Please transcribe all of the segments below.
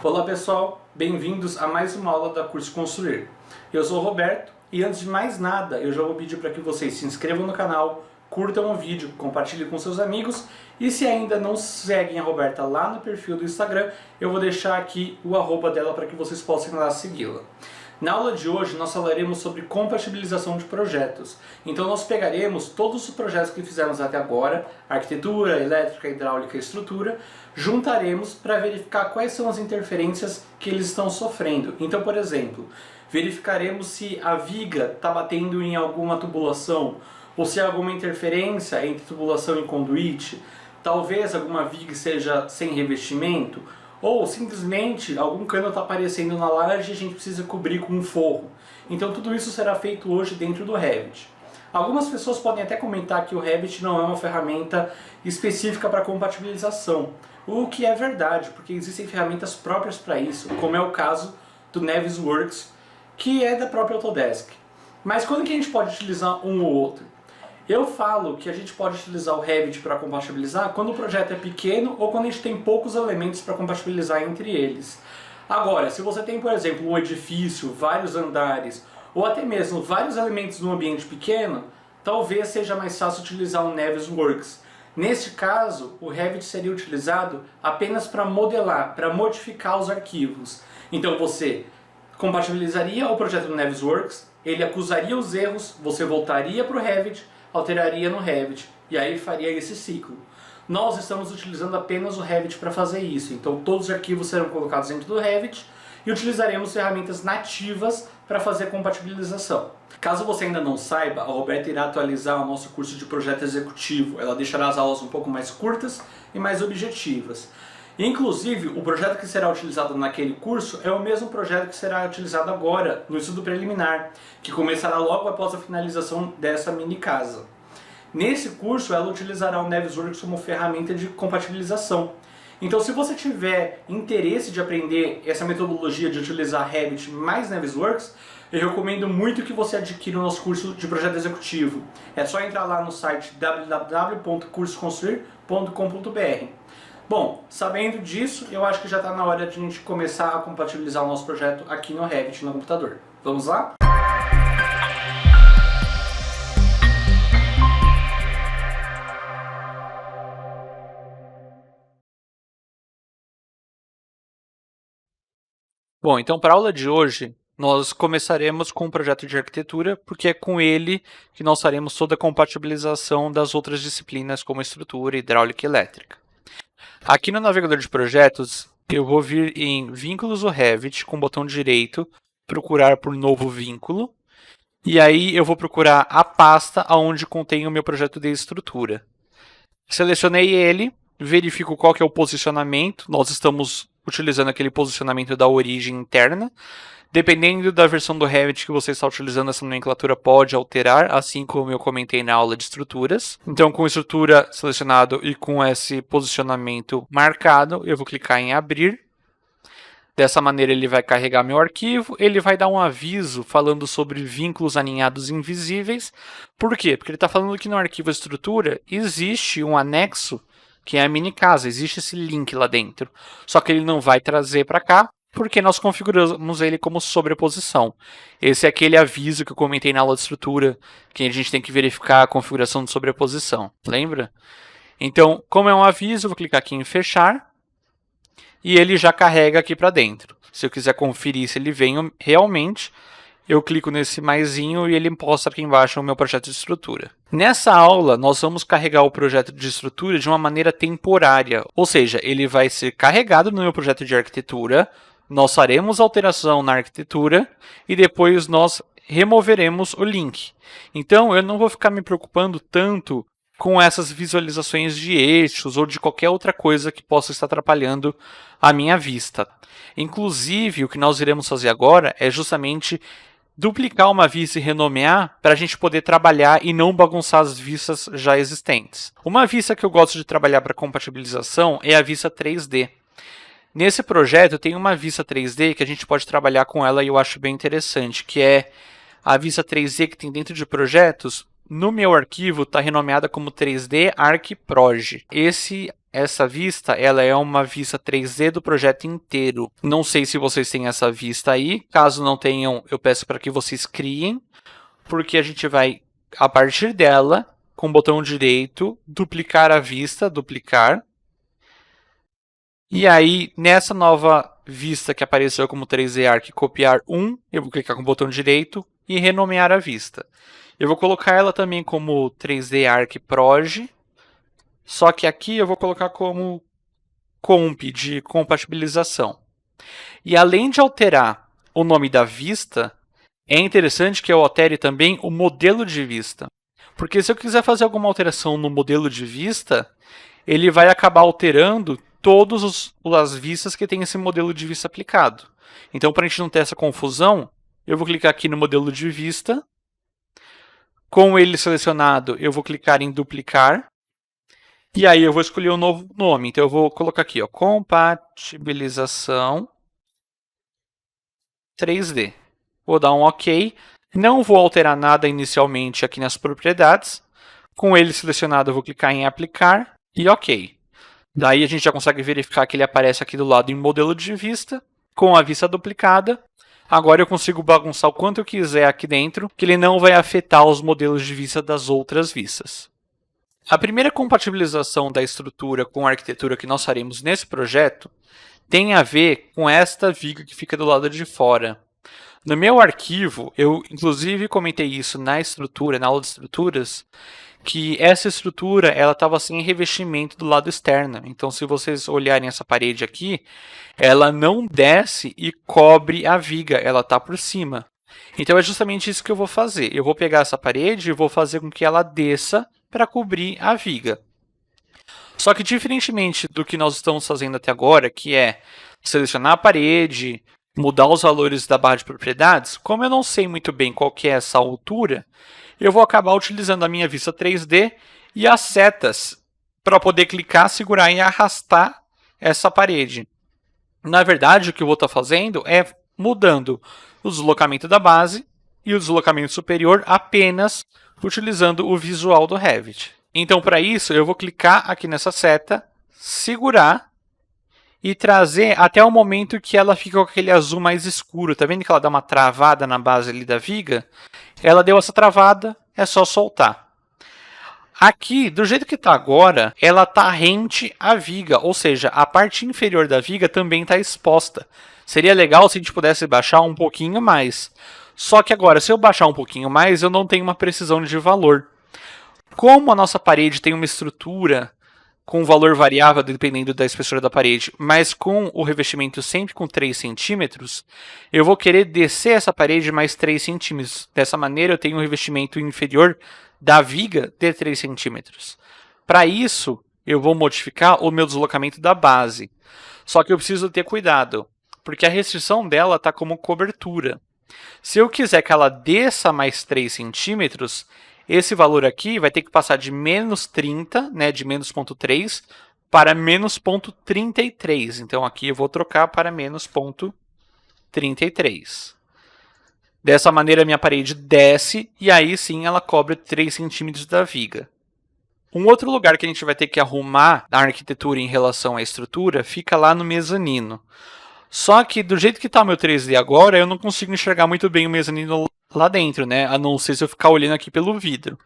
Olá pessoal, bem-vindos a mais uma aula da Curso Construir. Eu sou o Roberto e antes de mais nada eu já vou pedir para que vocês se inscrevam no canal, curtam o vídeo, compartilhem com seus amigos e se ainda não seguem a Roberta lá no perfil do Instagram, eu vou deixar aqui o arroba dela para que vocês possam ir lá segui-la. Na aula de hoje nós falaremos sobre compatibilização de projetos. Então nós pegaremos todos os projetos que fizemos até agora, arquitetura, elétrica, hidráulica e estrutura, juntaremos para verificar quais são as interferências que eles estão sofrendo. Então, por exemplo, verificaremos se a viga está batendo em alguma tubulação, ou se há alguma interferência entre tubulação e conduíte, talvez alguma viga seja sem revestimento, ou simplesmente algum cano está aparecendo na laje e a gente precisa cobrir com um forro. Então tudo isso será feito hoje dentro do Revit. Algumas pessoas podem até comentar que o Revit não é uma ferramenta específica para compatibilização, o que é verdade, porque existem ferramentas próprias para isso, como é o caso do Navisworks, que é da própria Autodesk. Mas quando que a gente pode utilizar um ou outro? Eu falo que a gente pode utilizar o Revit para compatibilizar quando o projeto é pequeno ou quando a gente tem poucos elementos para compatibilizar entre eles. Agora, se você tem, por exemplo, um edifício, vários andares, ou até mesmo vários elementos num ambiente pequeno, talvez seja mais fácil utilizar o Navisworks. Neste caso, o Revit seria utilizado apenas para modelar, para modificar os arquivos. Então você compatibilizaria o projeto do Navisworks, ele acusaria os erros, você voltaria para o Revit, alteraria no Revit e aí faria esse ciclo. Nós estamos utilizando apenas o Revit para fazer isso, então todos os arquivos serão colocados dentro do Revit e utilizaremos ferramentas nativas para fazer compatibilização. Caso você ainda não saiba, a Roberta irá atualizar o nosso curso de projeto executivo. Ela deixará as aulas um pouco mais curtas e mais objetivas. Inclusive, o projeto que será utilizado naquele curso é o mesmo projeto que será utilizado agora no estudo preliminar, que começará logo após a finalização dessa mini casa. Nesse curso, ela utilizará o Navisworks como ferramenta de compatibilização. Então, se você tiver interesse de aprender essa metodologia de utilizar Revit mais Navisworks, eu recomendo muito que você adquira o nosso curso de projeto executivo. É só entrar lá no site www.cursoconstruir.com.br. Bom, sabendo disso, eu acho que já está na hora de a gente começar a compatibilizar o nosso projeto aqui no Revit, no computador. Vamos lá? Bom, então para a aula de hoje, nós começaremos com o projeto de arquitetura, porque é com ele que nós faremos toda a compatibilização das outras disciplinas, como estrutura, hidráulica e elétrica. Aqui no navegador de projetos, eu vou vir em vínculos do Revit, com o botão direito, procurar por novo vínculo, e aí eu vou procurar a pasta onde contém o meu projeto de estrutura. Selecionei ele, verifico qual que é o posicionamento, nós estamos utilizando aquele posicionamento da origem interna. Dependendo da versão do Revit que você está utilizando, essa nomenclatura pode alterar, assim como eu comentei na aula de estruturas. Então, com estrutura selecionado e com esse posicionamento marcado, eu vou clicar em abrir. Dessa maneira ele vai carregar meu arquivo, ele vai dar um aviso falando sobre vínculos alinhados invisíveis. Por quê? Porque ele está falando que no arquivo estrutura existe um anexo, que é a mini casa, existe esse link lá dentro. Só que ele não vai trazer para cá, porque nós configuramos ele como sobreposição. Esse é aquele aviso que eu comentei na aula de estrutura, que a gente tem que verificar a configuração de sobreposição. Lembra? Então, como é um aviso, eu vou clicar aqui em fechar. E ele já carrega aqui para dentro. Se eu quiser conferir se ele vem realmente, eu clico nesse maisinho e ele mostra aqui embaixo o meu projeto de estrutura. Nessa aula, nós vamos carregar o projeto de estrutura de uma maneira temporária. Ou seja, ele vai ser carregado no meu projeto de arquitetura, nós faremos alteração na arquitetura e depois nós removeremos o link. Então, eu não vou ficar me preocupando tanto com essas visualizações de eixos ou de qualquer outra coisa que possa estar atrapalhando a minha vista. Inclusive, o que nós iremos fazer agora é justamente duplicar uma vista e renomear para a gente poder trabalhar e não bagunçar as vistas já existentes. Uma vista que eu gosto de trabalhar para compatibilização é a vista 3D. Nesse projeto tem uma vista 3D que a gente pode trabalhar com ela e eu acho bem interessante, que é a vista 3D que tem dentro de projetos. No meu arquivo está renomeada como 3D ArcProj. Esse essa vista ela é uma vista 3D do projeto inteiro. Não sei se vocês têm essa vista aí. Caso não tenham, eu peço para que vocês criem, porque a gente vai, a partir dela, com o botão direito, duplicar a vista, duplicar. E aí, nessa nova vista que apareceu como 3D Arc, copiar 1, eu vou clicar com o botão direito e renomear a vista. Eu vou colocar ela também como 3D Arc Proj, só que aqui eu vou colocar como comp, de compatibilização. E além de alterar o nome da vista, é interessante que eu altere também o modelo de vista. Porque se eu quiser fazer alguma alteração no modelo de vista, ele vai acabar alterando todas as vistas que tem esse modelo de vista aplicado. Então, para a gente não ter essa confusão, eu vou clicar aqui no modelo de vista. Com ele selecionado, eu vou clicar em duplicar. E aí eu vou escolher um novo nome. Então, eu vou colocar aqui, ó, compatibilização 3D. Vou dar um OK. Não vou alterar nada inicialmente aqui nas propriedades. Com ele selecionado, eu vou clicar em aplicar e OK. Daí a gente já consegue verificar que ele aparece aqui do lado em modelo de vista, com a vista duplicada. Agora eu consigo bagunçar o quanto eu quiser aqui dentro, que ele não vai afetar os modelos de vista das outras vistas. A primeira compatibilização da estrutura com a arquitetura que nós faremos nesse projeto tem a ver com esta viga que fica do lado de fora. No meu arquivo, eu inclusive comentei isso na estrutura, na aula de estruturas, que essa estrutura ela estava sem revestimento do lado externo. Então, se vocês olharem essa parede aqui, ela não desce e cobre a viga, ela está por cima. Então, é justamente isso que eu vou fazer. Eu vou pegar essa parede e vou fazer com que ela desça para cobrir a viga. Só que, diferentemente do que nós estamos fazendo até agora, que é selecionar a parede, mudar os valores da barra de propriedades, como eu não sei muito bem qual que é essa altura, eu vou acabar utilizando a minha vista 3D e as setas para poder clicar, segurar e arrastar essa parede. Na verdade, o que eu vou estar fazendo é mudando o deslocamento da base e o deslocamento superior apenas utilizando o visual do Revit. Então, para isso, eu vou clicar aqui nessa seta, segurar e trazer até o momento que ela fica com aquele azul mais escuro. Tá vendo que ela dá uma travada na base ali da viga? Ela deu essa travada, é só soltar. Aqui, do jeito que está agora, ela está rente à viga, ou seja, a parte inferior da viga também está exposta. Seria legal se a gente pudesse baixar um pouquinho mais. Só que agora, se eu baixar um pouquinho mais, eu não tenho uma precisão de valor. Como a nossa parede tem uma estrutura com valor variável dependendo da espessura da parede, mas com o revestimento sempre com 3 centímetros, eu vou querer descer essa parede mais 3 centímetros. Dessa maneira, eu tenho um revestimento inferior da viga de 3 centímetros. Para isso, eu vou modificar o meu deslocamento da base. Só que eu preciso ter cuidado, porque a restrição dela está como cobertura. Se eu quiser que ela desça mais 3 centímetros, esse valor aqui vai ter que passar de menos 30, né, de menos 0,3, para menos 0,33. Então, aqui eu vou trocar para menos 0,33. Dessa maneira, a minha parede desce e aí sim ela cobre 3 centímetros da viga. Um outro lugar que a gente vai ter que arrumar a arquitetura em relação à estrutura fica lá no mezanino. Só que do jeito que está o meu 3D agora, eu não consigo enxergar muito bem o mezanino lá dentro, né? A não ser se eu ficar olhando aqui pelo vidro.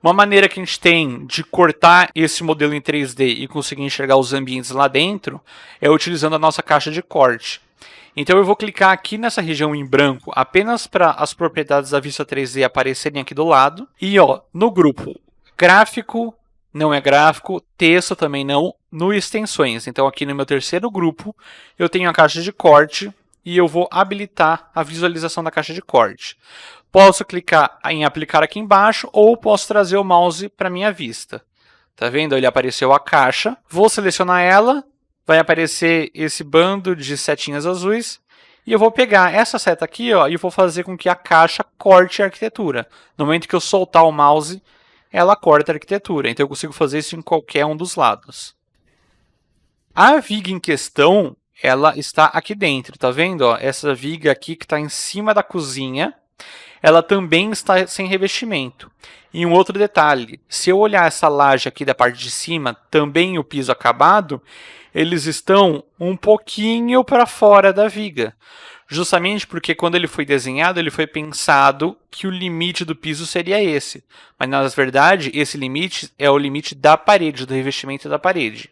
Uma maneira que a gente tem de cortar esse modelo em 3D e conseguir enxergar os ambientes lá dentro é utilizando a nossa caixa de corte. Então eu vou clicar aqui nessa região em branco apenas para as propriedades da vista 3D aparecerem aqui do lado. E ó, no grupo gráfico, não é gráfico, texto também não, no extensões. Então aqui no meu terceiro grupo eu tenho a caixa de corte e eu vou habilitar a visualização da caixa de corte. Posso clicar em aplicar aqui embaixo ou posso trazer o mouse para minha vista. Tá vendo? Ele apareceu a caixa. Vou selecionar ela, vai aparecer esse bando de setinhas azuis e eu vou pegar essa seta aqui, ó, e vou fazer com que a caixa corte a arquitetura. No momento que eu soltar o mouse, ela corta a arquitetura. Então eu consigo fazer isso em qualquer um dos lados. A viga em questão, ela está aqui dentro, tá vendo? Ó, essa viga aqui que está em cima da cozinha, ela também está sem revestimento. E um outro detalhe, se eu olhar essa laje aqui da parte de cima, também o piso acabado, eles estão um pouquinho para fora da viga. Justamente porque quando ele foi desenhado, ele foi pensado que o limite do piso seria esse. Mas, na verdade, esse esse é o limite da parede, do revestimento da parede.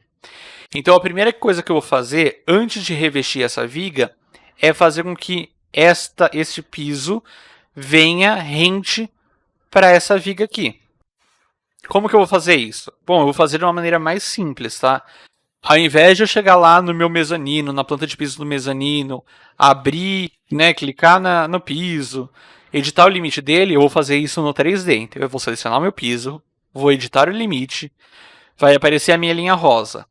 Então, a primeira coisa que eu vou fazer, antes de revestir essa viga, é fazer com que este piso venha rente para essa viga aqui. Como que eu vou fazer isso? Bom, eu vou fazer de uma maneira mais simples, tá? Ao invés de eu chegar lá no meu mezanino, na planta de piso do mezanino, abrir, né, clicar no piso, editar o limite dele, eu vou fazer isso no 3D. Então, eu vou selecionar o meu piso, vou editar o limite, vai aparecer a minha linha rosa.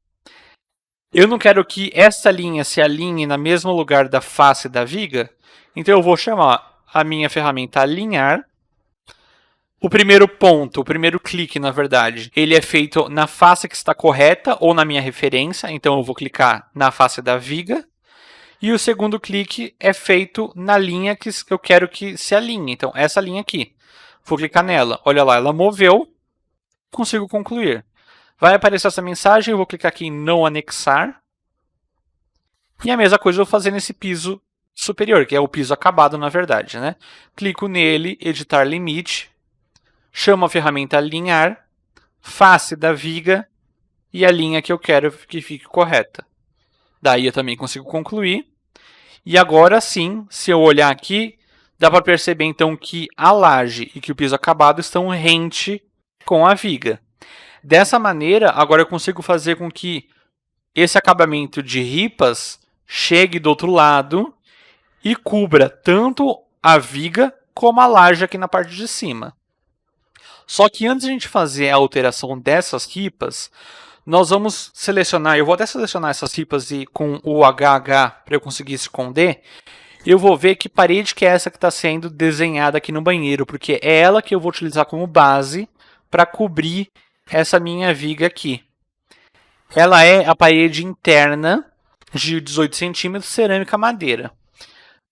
Eu não quero que essa linha se alinhe no mesmo lugar da face da viga, então eu vou chamar a minha ferramenta alinhar. O primeiro ponto, o primeiro clique, na verdade, ele é feito na face que está correta ou na minha referência, então eu vou clicar na face da viga. E o segundo clique é feito na linha que eu quero que se alinhe, então essa linha aqui. Vou clicar nela, olha lá, ela moveu, consigo concluir. Vai aparecer essa mensagem, eu vou clicar aqui em não anexar. E a mesma coisa eu vou fazer nesse piso superior, que é o piso acabado, na verdade, né? Clico nele, editar limite. Chamo a ferramenta alinhar, face da viga e a linha que eu quero que fique correta. Daí eu também consigo concluir. E agora sim, se eu olhar aqui, dá para perceber então que a laje e que o piso acabado estão rente com a viga. Dessa maneira, agora eu consigo fazer com que esse acabamento de ripas chegue do outro lado e cubra tanto a viga como a laje aqui na parte de cima. Só que antes de a gente fazer a alteração dessas ripas, nós vamos selecionar, eu vou até selecionar essas ripas e com o HH para eu conseguir esconder, eu vou ver que parede que é essa que está sendo desenhada aqui no banheiro, porque é ela que eu vou utilizar como base para cobrir essa minha viga aqui. Ela é a parede interna de 18 centímetros, cerâmica madeira.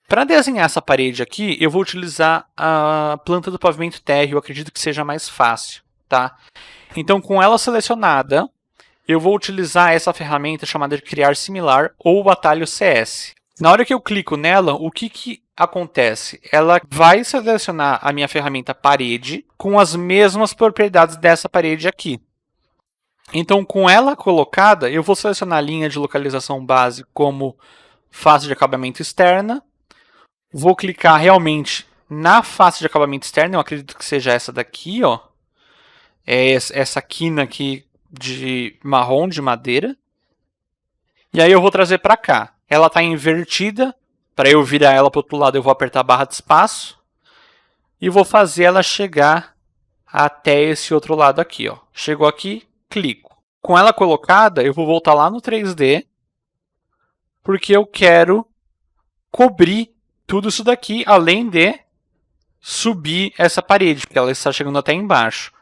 Para desenhar essa parede aqui, eu vou utilizar a planta do pavimento térreo, eu acredito que seja mais fácil, tá? Então, com ela selecionada, eu vou utilizar essa ferramenta chamada de criar similar ou o atalho CS. Na hora que eu clico nela, o que acontece? Ela vai selecionar a minha ferramenta parede com as mesmas propriedades dessa parede aqui. Então, com ela colocada, eu vou selecionar a linha de localização base como face de acabamento externa. Vou clicar realmente na face de acabamento externo, eu acredito que seja essa daqui, ó. É essa quina aqui de marrom, de madeira. E aí eu vou trazer para cá. Ela está invertida, para eu virar ela para o outro lado eu vou apertar a barra de espaço. E vou fazer ela chegar até esse outro lado aqui, ó. Chegou aqui, clico. Com ela colocada, eu vou voltar lá no 3D, porque eu quero cobrir tudo isso daqui, além de subir essa parede, porque ela está chegando até embaixo.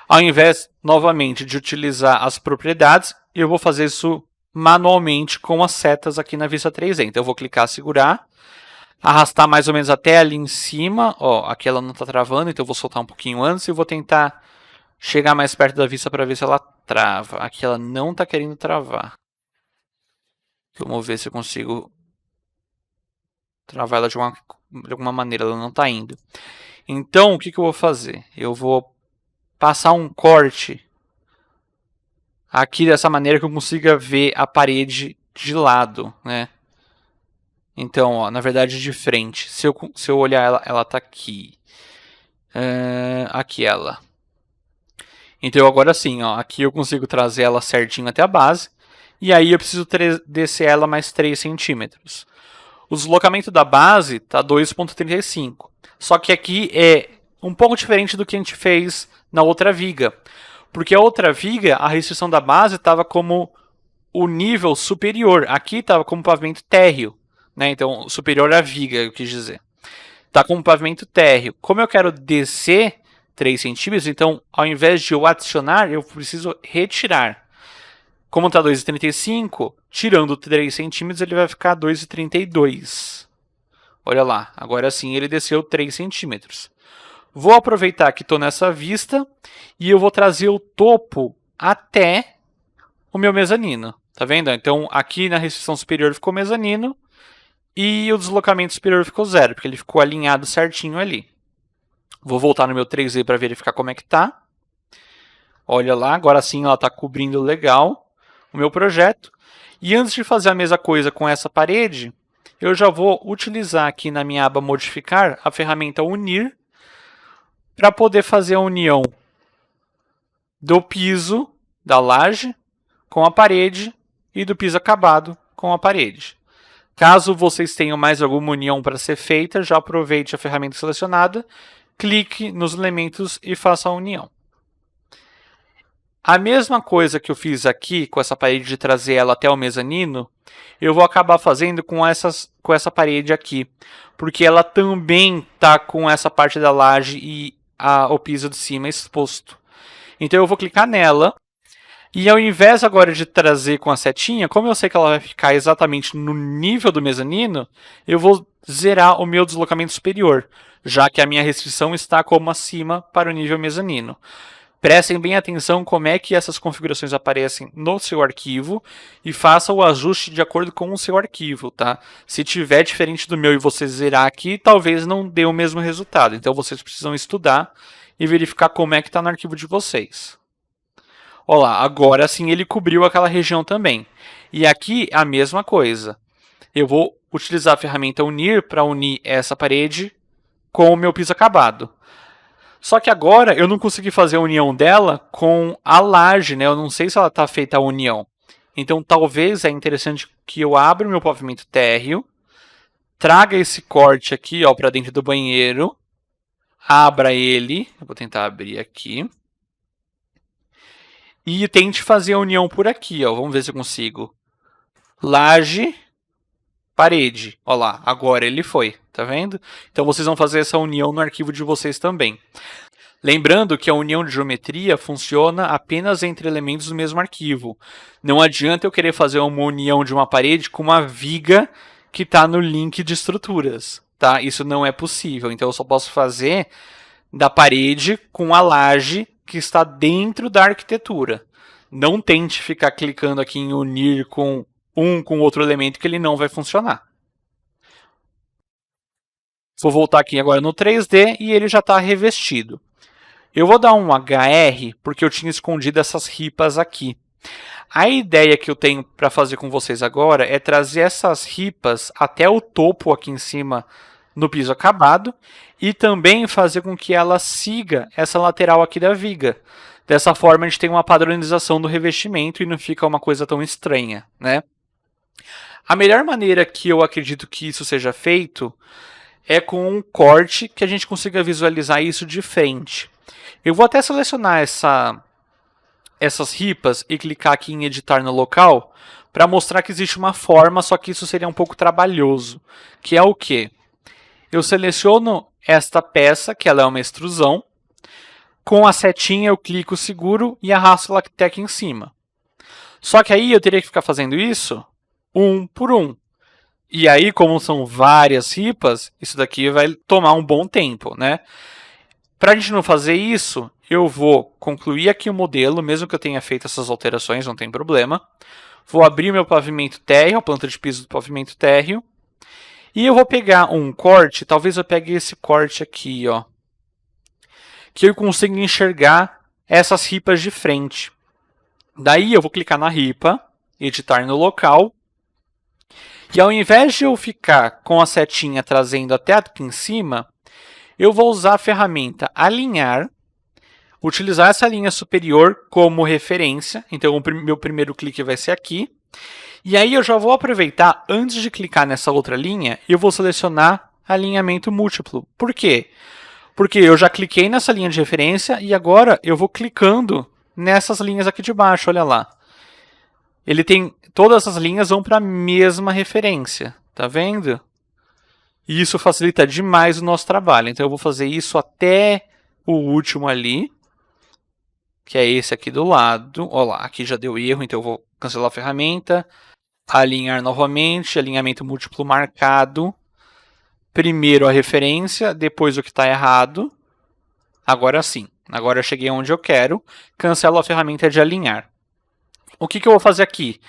Ao invés, novamente, de utilizar as propriedades, eu vou fazer isso manualmente com as setas aqui na vista 3D. Então, eu vou clicar, segurar, arrastar mais ou menos até ali em cima. Ó, aqui ela não está travando, então eu vou soltar um pouquinho antes e vou tentar chegar mais perto da vista para ver se ela trava. Aqui ela não está querendo travar. Vamos ver se eu consigo travar ela de alguma maneira, ela não está indo. Então, o que eu vou fazer? Eu vou passar um corte aqui dessa maneira que eu consiga ver a parede de lado, né? Então, ó, na verdade, de frente. Se eu olhar ela está aqui. Aqui ela. Então, agora sim, ó, aqui eu consigo trazer ela certinho até a base. E aí eu preciso descer ela mais 3 centímetros. O deslocamento da base está 2,35. Só que aqui é um pouco diferente do que a gente fez na outra viga. Porque a outra viga, a restrição da base estava como o nível superior. Aqui estava como pavimento térreo. Né? Então, superior à viga, eu quis dizer. Está como pavimento térreo. Como eu quero descer 3 centímetros, então, ao invés de eu adicionar, eu preciso retirar. Como está 2,35, tirando 3 centímetros, ele vai ficar 2,32. Olha lá, agora sim ele desceu 3 centímetros. Vou aproveitar que estou nessa vista e eu vou trazer o topo até o meu mezanino. Tá vendo? Então aqui na restrição superior ficou mezanino e o deslocamento superior ficou 0, porque ele ficou alinhado certinho ali. Vou voltar no meu 3D para verificar como é que tá. Olha lá, agora sim ela está cobrindo legal o meu projeto. E antes de fazer a mesma coisa com essa parede, eu já vou utilizar aqui na minha aba modificar a ferramenta unir para poder fazer a união do piso da laje com a parede e do piso acabado com a parede. Caso vocês tenham mais alguma união para ser feita, já aproveite a ferramenta selecionada, clique nos elementos e faça a união. A mesma coisa que eu fiz aqui com essa parede de trazer ela até o mezanino, eu vou acabar fazendo com essa parede aqui, porque ela também está com essa parte da laje e o piso de cima exposto. Então eu vou clicar nela, e ao invés agora de trazer com a setinha, como eu sei que ela vai ficar exatamente no nível do mezanino, eu vou zerar o meu deslocamento superior, já que a minha restrição está como acima para o nível mezanino. Prestem bem atenção como é que essas configurações aparecem no seu arquivo e faça o ajuste de acordo com o seu arquivo, tá? Se tiver diferente do meu e você zerar aqui, talvez não dê o mesmo resultado. Então vocês precisam estudar e verificar como é que está no arquivo de vocês. Olha lá, agora sim ele cobriu aquela região também. E aqui a mesma coisa. Eu vou utilizar a ferramenta unir para unir essa parede com o meu piso acabado. Só que agora eu não consegui fazer a união dela com a laje, né? Eu não sei se ela está feita a união. Então talvez é interessante que eu abra o meu pavimento térreo, traga esse corte aqui para dentro do banheiro, abra ele, eu vou tentar abrir aqui, e tente fazer a união por aqui. Vamos ver se eu consigo. Laje, parede. Olha lá, agora ele foi, tá vendo? Então vocês vão fazer essa união no arquivo de vocês também. Lembrando que a união de geometria funciona apenas entre elementos do mesmo arquivo. Não adianta eu querer fazer uma união de uma parede com uma viga que está no link de estruturas. Tá? Isso não é possível. Então eu só posso fazer da parede com a laje que está dentro da arquitetura. Não tente ficar clicando aqui em unir com outro elemento que ele não vai funcionar. Vou voltar aqui agora no 3D e ele já está revestido. Eu vou dar um HR porque eu tinha escondido essas ripas aqui. A ideia que eu tenho para fazer com vocês agora é trazer essas ripas até o topo aqui em cima no piso acabado e também fazer com que ela siga essa lateral aqui da viga. Dessa forma a gente tem uma padronização do revestimento e não fica uma coisa tão estranha, né? A melhor maneira que eu acredito que isso seja feito é com um corte que a gente consiga visualizar isso de frente. Eu vou até selecionar essas ripas e clicar aqui em editar no local para mostrar que existe uma forma, só que isso seria um pouco trabalhoso, que é o quê? Eu seleciono esta peça, que ela é uma extrusão, com a setinha eu clico seguro e arrasto ela até aqui em cima. Só que aí eu teria que ficar fazendo isso um por um. E aí, como são várias ripas, isso daqui vai tomar um bom tempo, né? Para a gente não fazer isso, eu vou concluir aqui o modelo, mesmo que eu tenha feito essas alterações, não tem problema. Vou abrir meu pavimento térreo, a planta de piso do pavimento térreo. E eu vou pegar um corte, talvez eu pegue esse corte aqui, que eu consiga enxergar essas ripas de frente. Daí eu vou clicar na ripa, editar no local. E ao invés de eu ficar com a setinha trazendo até aqui em cima, eu vou usar a ferramenta alinhar, utilizar essa linha superior como referência. Então, o meu primeiro clique vai ser aqui. E aí eu já vou aproveitar, antes de clicar nessa outra linha, eu vou selecionar alinhamento múltiplo. Por quê? Porque eu já cliquei nessa linha de referência e agora eu vou clicando nessas linhas aqui de baixo, olha lá. Ele tem, todas essas linhas vão para a mesma referência, tá vendo? E isso facilita demais o nosso trabalho. Então eu vou fazer isso até o último ali, que é esse aqui do lado. Olha lá, aqui já deu erro, então eu vou cancelar a ferramenta, alinhar novamente, alinhamento múltiplo marcado. primeiro a referência, depois o que está errado. Agora sim, agora eu cheguei onde eu quero, cancelo a ferramenta de alinhar. O que eu vou fazer aqui?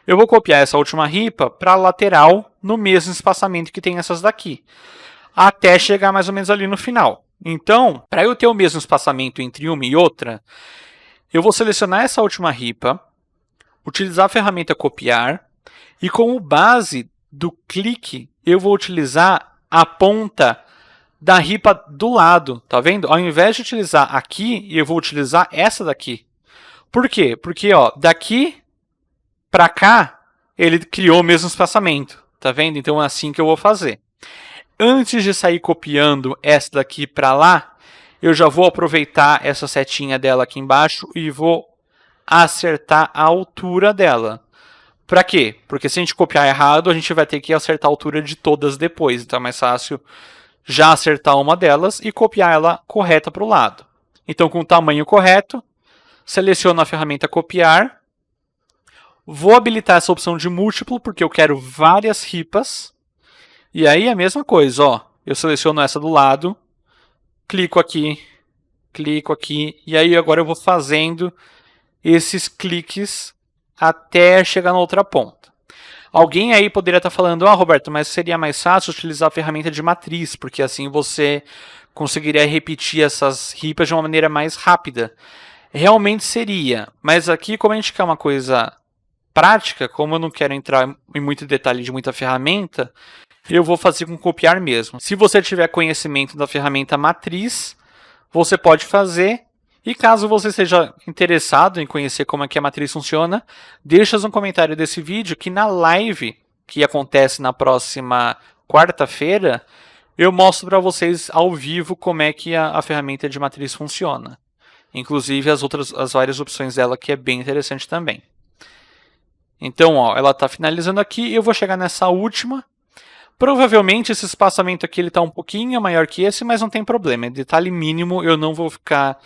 Eu vou copiar essa última ripa para a lateral no mesmo espaçamento que tem essas daqui, até chegar mais ou menos ali no final. Então, para eu ter o mesmo espaçamento entre uma e outra, eu vou selecionar essa última ripa, utilizar a ferramenta copiar, e como base do clique, eu vou utilizar a ponta da ripa do lado, tá vendo? Ao invés de utilizar aqui, eu vou utilizar essa daqui. Por quê? Porque ó, daqui para cá, ele criou o mesmo espaçamento, tá vendo? Então é assim que eu vou fazer. Antes de sair copiando essa daqui para lá, eu já vou aproveitar essa setinha dela aqui embaixo e vou acertar a altura dela. Para quê? Porque se a gente copiar errado, a gente vai ter que acertar a altura de todas depois. Então é mais fácil já acertar uma delas e copiar ela correta para o lado. Então, com o tamanho correto, seleciono a ferramenta copiar. Vou habilitar essa opção de múltiplo, porque eu quero várias ripas. E aí a mesma coisa, ó. Eu seleciono essa do lado, clico aqui, e aí agora eu vou fazendo esses cliques até chegar na outra ponta. Alguém aí poderia estar falando, Roberto, mas seria mais fácil utilizar a ferramenta de matriz, porque assim você conseguiria repetir essas ripas de uma maneira mais rápida. Realmente seria, mas aqui como a gente quer uma coisa prática, como eu não quero entrar em muito detalhe de muita ferramenta, eu vou fazer com copiar mesmo. Se você tiver conhecimento da ferramenta matriz, você pode fazer. E caso você esteja interessado em conhecer como é que a matriz funciona, deixa um comentário desse vídeo que na live que acontece na próxima quarta-feira, eu mostro para vocês ao vivo como é que a ferramenta de matriz funciona. Inclusive as várias opções dela, que é bem interessante também. Então, ó, ela está finalizando aqui e eu vou chegar nessa última. Provavelmente esse espaçamento aqui está um pouquinho maior que esse, mas não tem problema. É detalhe mínimo, eu não vou ficar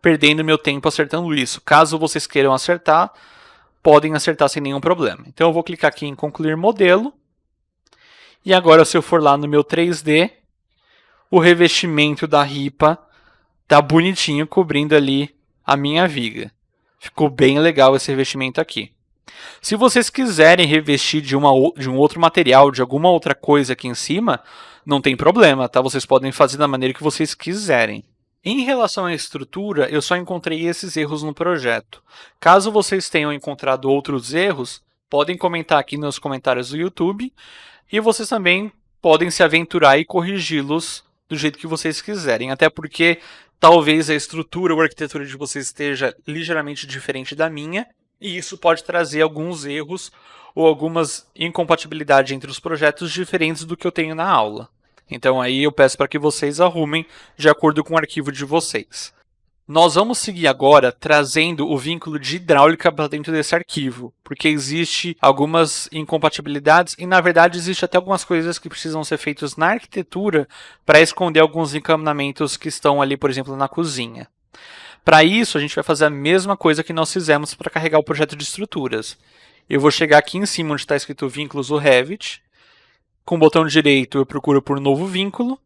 perdendo meu tempo acertando isso. Caso vocês queiram acertar, podem acertar sem nenhum problema. Então eu vou clicar aqui em concluir modelo. E agora se eu for lá no meu 3D, o revestimento da ripa está bonitinho cobrindo ali a minha viga. Ficou bem legal esse revestimento aqui. Se vocês quiserem revestir de um outro material, de alguma outra coisa aqui em cima, não tem problema, tá? Vocês podem fazer da maneira que vocês quiserem. Em relação à estrutura, eu só encontrei esses erros no projeto. Caso vocês tenham encontrado outros erros, podem comentar aqui nos comentários do YouTube e vocês também podem se aventurar e corrigi-los do jeito que vocês quiserem, até porque talvez a estrutura ou a arquitetura de vocês esteja ligeiramente diferente da minha e isso pode trazer alguns erros ou algumas incompatibilidades entre os projetos diferentes do que eu tenho na aula. Então aí eu peço para que vocês arrumem de acordo com o arquivo de vocês. Nós vamos seguir agora trazendo o vínculo de hidráulica para dentro desse arquivo, porque existe algumas incompatibilidades e na verdade existe até algumas coisas que precisam ser feitas na arquitetura para esconder alguns encaminamentos que estão ali, por exemplo, na cozinha. Para isso, a gente vai fazer a mesma coisa que nós fizemos para carregar o projeto de estruturas. Eu vou chegar aqui em cima onde está escrito vínculos do Revit. Com o botão direito eu procuro por novo vínculo.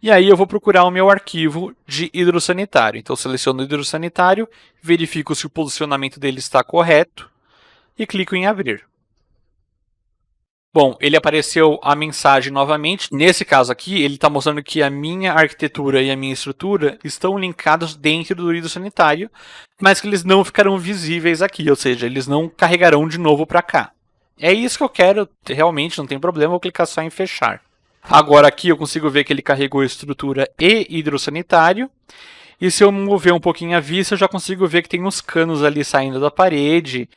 E aí eu vou procurar o meu arquivo de hidrossanitário. Então eu seleciono o hidrossanitário, verifico se o posicionamento dele está correto e clico em abrir. Bom, ele apareceu a mensagem novamente. Nesse caso aqui, ele está mostrando que a minha arquitetura e a minha estrutura estão linkados dentro do hidrossanitário, mas que eles não ficarão visíveis aqui, ou seja, eles não carregarão de novo para cá. É isso que eu quero, realmente, não tem problema, vou clicar só em fechar. Agora aqui eu consigo ver que ele carregou estrutura e hidrossanitário. E se eu mover um pouquinho a vista, eu já consigo ver que tem uns canos ali saindo da parede.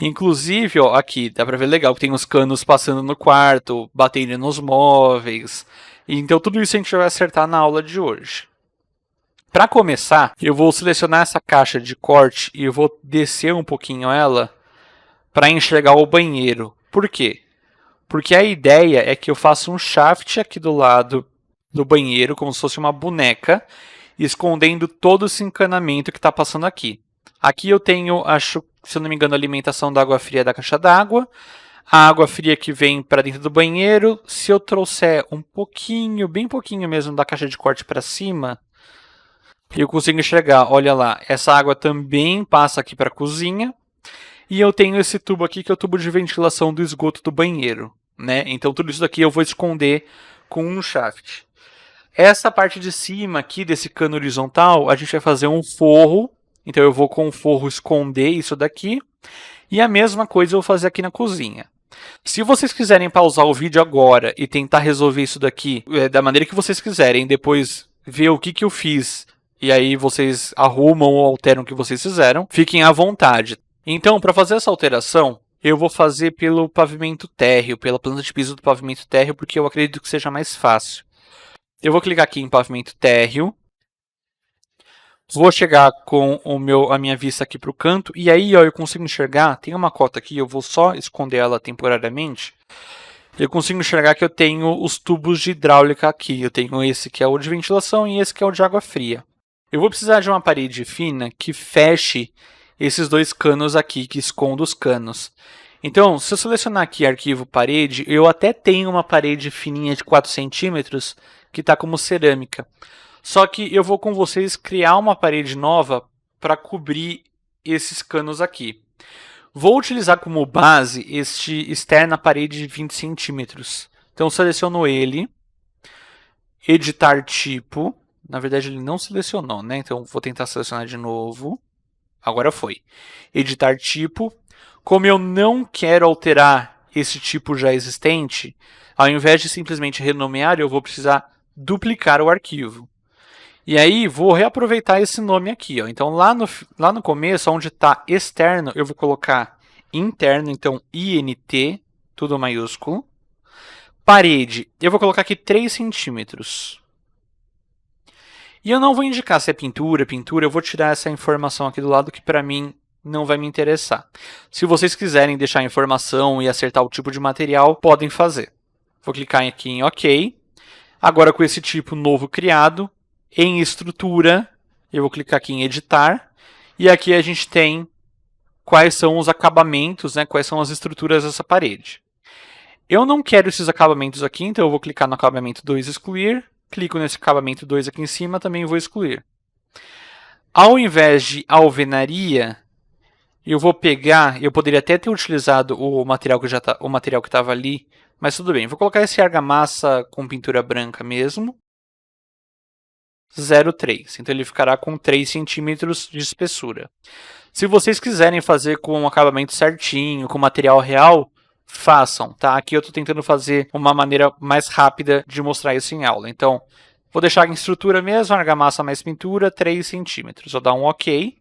Inclusive, ó, aqui, dá pra ver legal que tem uns canos passando no quarto, batendo nos móveis. Então tudo isso a gente vai acertar na aula de hoje. Para começar, eu vou selecionar essa caixa de corte e eu vou descer um pouquinho ela para enxergar o banheiro. Por quê? Porque a ideia é que eu faça um shaft aqui do lado do banheiro, como se fosse uma boneca, escondendo todo esse encanamento que está passando aqui. Aqui eu tenho, acho, se eu não me engano, a alimentação da água fria da caixa d'água. A água fria que vem para dentro do banheiro. Se eu trouxer um pouquinho, bem pouquinho mesmo, da caixa de corte para cima, eu consigo enxergar, olha lá, essa água também passa aqui para a cozinha. E eu tenho esse tubo aqui, que é o tubo de ventilação do esgoto do banheiro, né? Então tudo isso daqui eu vou esconder com um shaft. Essa parte de cima aqui desse cano horizontal, a gente vai fazer um forro. Então eu vou com o forro esconder isso daqui. E a mesma coisa eu vou fazer aqui na cozinha. Se vocês quiserem pausar o vídeo agora e tentar resolver isso daqui da maneira que vocês quiserem, depois ver o que eu fiz, e aí vocês arrumam ou alteram o que vocês fizeram, fiquem à vontade. Então, para fazer essa alteração, eu vou fazer pelo pavimento térreo, pela planta de piso do pavimento térreo, porque eu acredito que seja mais fácil. Eu vou clicar aqui em pavimento térreo. Vou chegar com a minha vista aqui para o canto. E aí ó, eu consigo enxergar. Tem uma cota aqui, eu vou só esconder ela temporariamente. Eu consigo enxergar que eu tenho os tubos de hidráulica aqui. Eu tenho esse que é o de ventilação e esse que é o de água fria. Eu vou precisar de uma parede fina que feche esses dois canos aqui, que esconda os canos. Então, se eu selecionar aqui arquivo parede, eu até tenho uma parede fininha de 4 centímetros que está como cerâmica. Só que eu vou com vocês criar uma parede nova para cobrir esses canos aqui. Vou utilizar como base este externa parede de 20 centímetros. Então seleciono ele, editar tipo. Na verdade ele não selecionou, né? Então vou tentar selecionar de novo. Agora foi. Editar tipo. Como eu não quero alterar esse tipo já existente, ao invés de simplesmente renomear, eu vou precisar duplicar o arquivo. E aí, vou reaproveitar esse nome aqui. Ó. Então, lá no começo, onde está externo, eu vou colocar interno, então INT, tudo maiúsculo. Parede, eu vou colocar aqui 3 centímetros. E eu não vou indicar se é pintura, eu vou tirar essa informação aqui do lado que para mim não vai me interessar. Se vocês quiserem deixar a informação e acertar o tipo de material, podem fazer. Vou clicar aqui em OK. Agora com esse tipo novo criado, em estrutura, eu vou clicar aqui em editar, e aqui a gente tem quais são os acabamentos, né, quais são as estruturas dessa parede. Eu não quero esses acabamentos aqui, então eu vou clicar no acabamento 2 excluir, clico nesse acabamento 2 aqui em cima, também vou excluir. Ao invés de alvenaria, eu vou pegar, eu poderia até ter utilizado o material que estava ali, mas tudo bem, vou colocar esse argamassa com pintura branca mesmo. 0,3. Então ele ficará com 3 centímetros de espessura. Se vocês quiserem fazer com um acabamento certinho, com material real, façam, tá? Aqui eu estou tentando fazer uma maneira mais rápida de mostrar isso em aula. Então, vou deixar em estrutura mesmo, argamassa mais pintura, 3 centímetros. Vou dar um OK.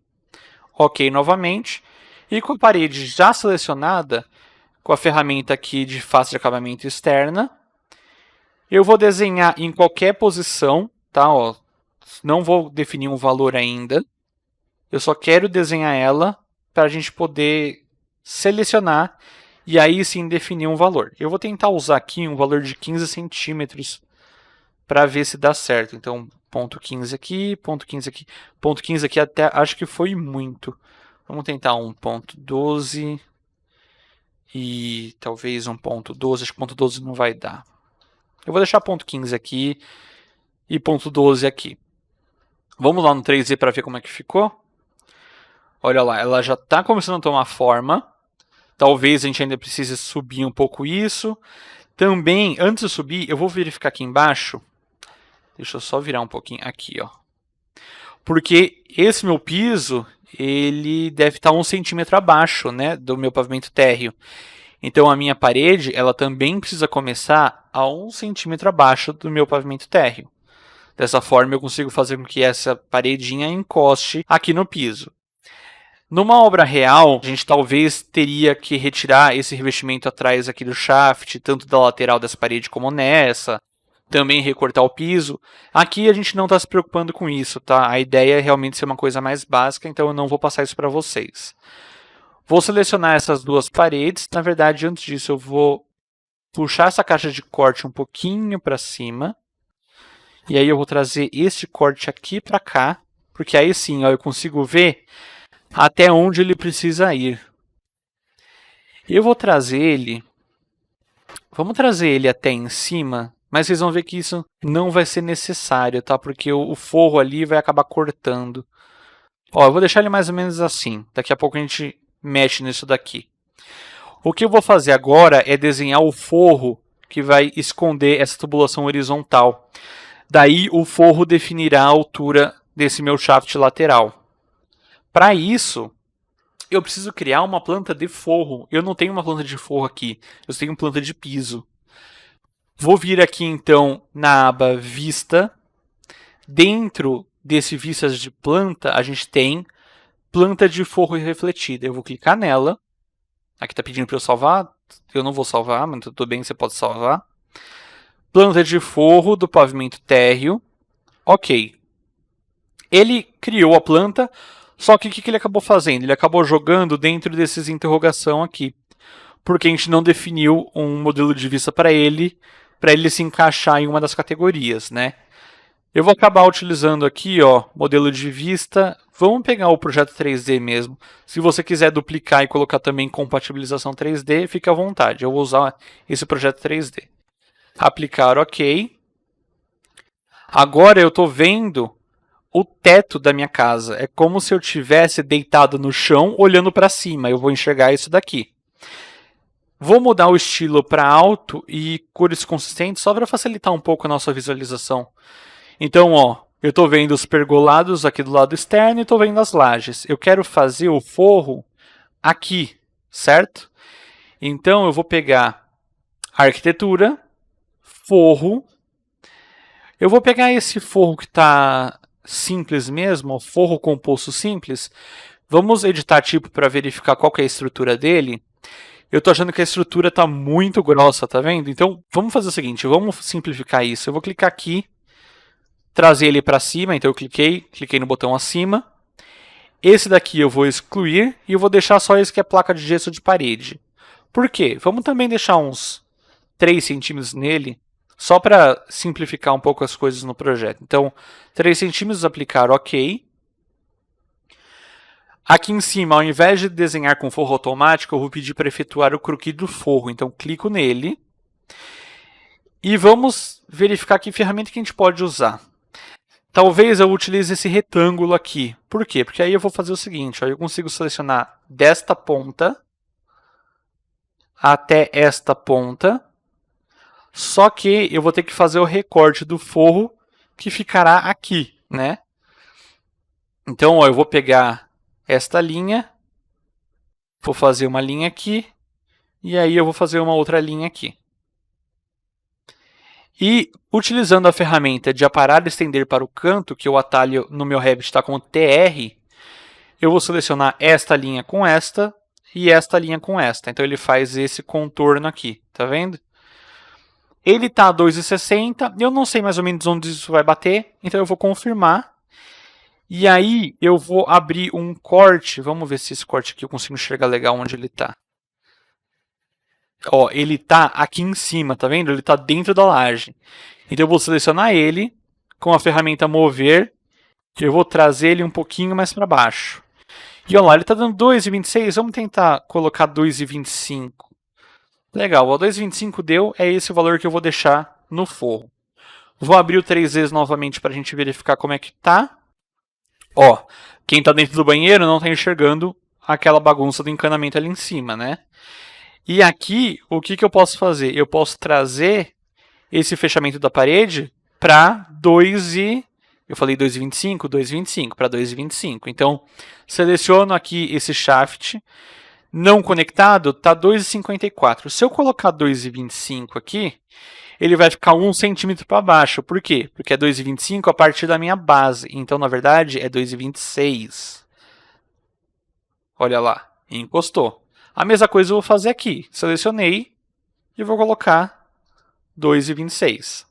OK novamente. E com a parede já selecionada, com a ferramenta aqui de face de acabamento externa, eu vou desenhar em qualquer posição, tá? Ó, não vou definir um valor ainda. Eu só quero desenhar ela para a gente poder selecionar e aí sim definir um valor. Eu vou tentar usar aqui um valor de 15 centímetros para ver se dá certo. Então, ponto 15 aqui, ponto 15 aqui. Ponto 15 aqui até acho que foi muito. Vamos tentar um ponto 12 e talvez um ponto 12. Acho que ponto 12 não vai dar. Eu vou deixar ponto 15 aqui e ponto 12 aqui. Vamos lá no 3D para ver como é que ficou. Olha lá, ela já está começando a tomar forma. Talvez a gente ainda precise subir um pouco isso. Também, antes de subir, eu vou verificar aqui embaixo. Deixa eu só virar um pouquinho aqui, ó. Porque esse meu piso, ele deve estar 1 centímetro abaixo, né, do meu pavimento térreo. Então a minha parede, ela também precisa começar a 1 centímetro abaixo do meu pavimento térreo. Dessa forma eu consigo fazer com que essa paredinha encoste aqui no piso. Numa obra real, a gente talvez teria que retirar esse revestimento atrás aqui do shaft, tanto da lateral dessa parede como nessa. Também recortar o piso. Aqui a gente não está se preocupando com isso, tá? A ideia é realmente ser uma coisa mais básica, então eu não vou passar isso para vocês. Vou selecionar essas duas paredes. Na verdade, antes disso eu vou puxar essa caixa de corte um pouquinho para cima. E aí eu vou trazer este corte aqui para cá, porque aí sim ó, eu consigo ver até onde ele precisa ir. Eu vou trazer ele Vamos trazer ele até em cima, mas vocês vão ver que isso não vai ser necessário, tá? Porque o forro ali vai acabar cortando. Ó, eu vou deixar ele mais ou menos assim. Daqui a pouco a gente mexe nisso daqui. O que eu vou fazer agora é desenhar o forro que vai esconder essa tubulação horizontal. Daí o forro definirá a altura desse meu shaft lateral. Para isso, eu preciso criar uma planta de forro. Eu não tenho uma planta de forro aqui, eu tenho uma planta de piso. Vou vir aqui então na aba Vista. Dentro desse Vistas de planta, a gente tem planta de forro refletida. Eu vou clicar nela. Aqui está pedindo para eu salvar. Eu não vou salvar, mas tudo bem, você pode salvar. Planta de forro do pavimento térreo. Ok. Ele criou a planta, só que o que ele acabou fazendo? Ele acabou jogando dentro desses interrogação aqui. Porque a gente não definiu um modelo de vista para ele se encaixar em uma das categorias, né? Eu vou acabar utilizando aqui, ó, modelo de vista. Vamos pegar o projeto 3D mesmo. Se você quiser duplicar e colocar também compatibilização 3D, fique à vontade. Eu vou usar esse projeto 3D. Aplicar OK. Agora eu estou vendo o teto da minha casa. É como se eu estivesse deitado no chão, olhando para cima. Eu vou enxergar isso daqui. Vou mudar o estilo para alto e cores consistentes, só para facilitar um pouco a nossa visualização. Então, ó, eu estou vendo os pergolados aqui do lado externo e estou vendo as lajes. Eu quero fazer o forro aqui, certo? Então, eu vou pegar arquitetura, forro. Eu vou pegar esse forro que está simples mesmo, forro composto simples. Vamos editar tipo para verificar qual que é a estrutura dele. Eu estou achando que a estrutura está muito grossa, tá vendo? Então, vamos fazer o seguinte, vamos simplificar isso. Eu vou clicar aqui, trazer ele para cima, então eu cliquei no botão acima. Esse daqui eu vou excluir e eu vou deixar só esse que é placa de gesso de parede. Por quê? Vamos também deixar uns 3 centímetros nele, só para simplificar um pouco as coisas no projeto. Então, 3 centímetros, aplicar OK. Aqui em cima, ao invés de desenhar com forro automático, eu vou pedir para efetuar o croquis do forro. Então, clico nele. E vamos verificar que ferramenta que a gente pode usar. Talvez eu utilize esse retângulo aqui. Por quê? Porque aí eu vou fazer o seguinte, ó, eu consigo selecionar desta ponta até esta ponta, só que eu vou ter que fazer o recorte do forro que ficará aqui, né? Então, ó, eu vou pegar esta linha, vou fazer uma linha aqui, e aí eu vou fazer uma outra linha aqui. E, utilizando a ferramenta de aparar e estender para o canto, que o atalho no meu Revit está com TR, eu vou selecionar esta linha com esta e esta linha com esta. Então, ele faz esse contorno aqui, tá vendo? Ele está a 2,60, eu não sei mais ou menos onde isso vai bater, então eu vou confirmar. E aí, eu vou abrir um corte, vamos ver se esse corte aqui eu consigo enxergar legal onde ele está. Ó, ele está aqui em cima, tá vendo? Ele está dentro da laje. Então eu vou selecionar ele com a ferramenta mover. Eu vou trazer ele um pouquinho mais para baixo. E olha lá, ele está dando 2,26. Vamos tentar colocar 2,25. Legal, o 2,25 deu, é esse o valor que eu vou deixar no forro. Vou abrir o 3 vezes novamente para a gente verificar como é que está. Ó, quem está dentro do banheiro não está enxergando aquela bagunça do encanamento ali em cima, né? E aqui, o que eu posso fazer? Eu posso trazer esse fechamento da parede para 2 e... Eu falei 2,25? 2,25 para 2,25. Então, seleciono aqui esse shaft. Não conectado, está 2,54. Se eu colocar 2,25 aqui, ele vai ficar 1 centímetro para baixo. Por quê? Porque é 2,25 a partir da minha base. Então, na verdade, é 2,26. Olha lá, encostou. A mesma coisa eu vou fazer aqui. Selecionei e vou colocar 2,26.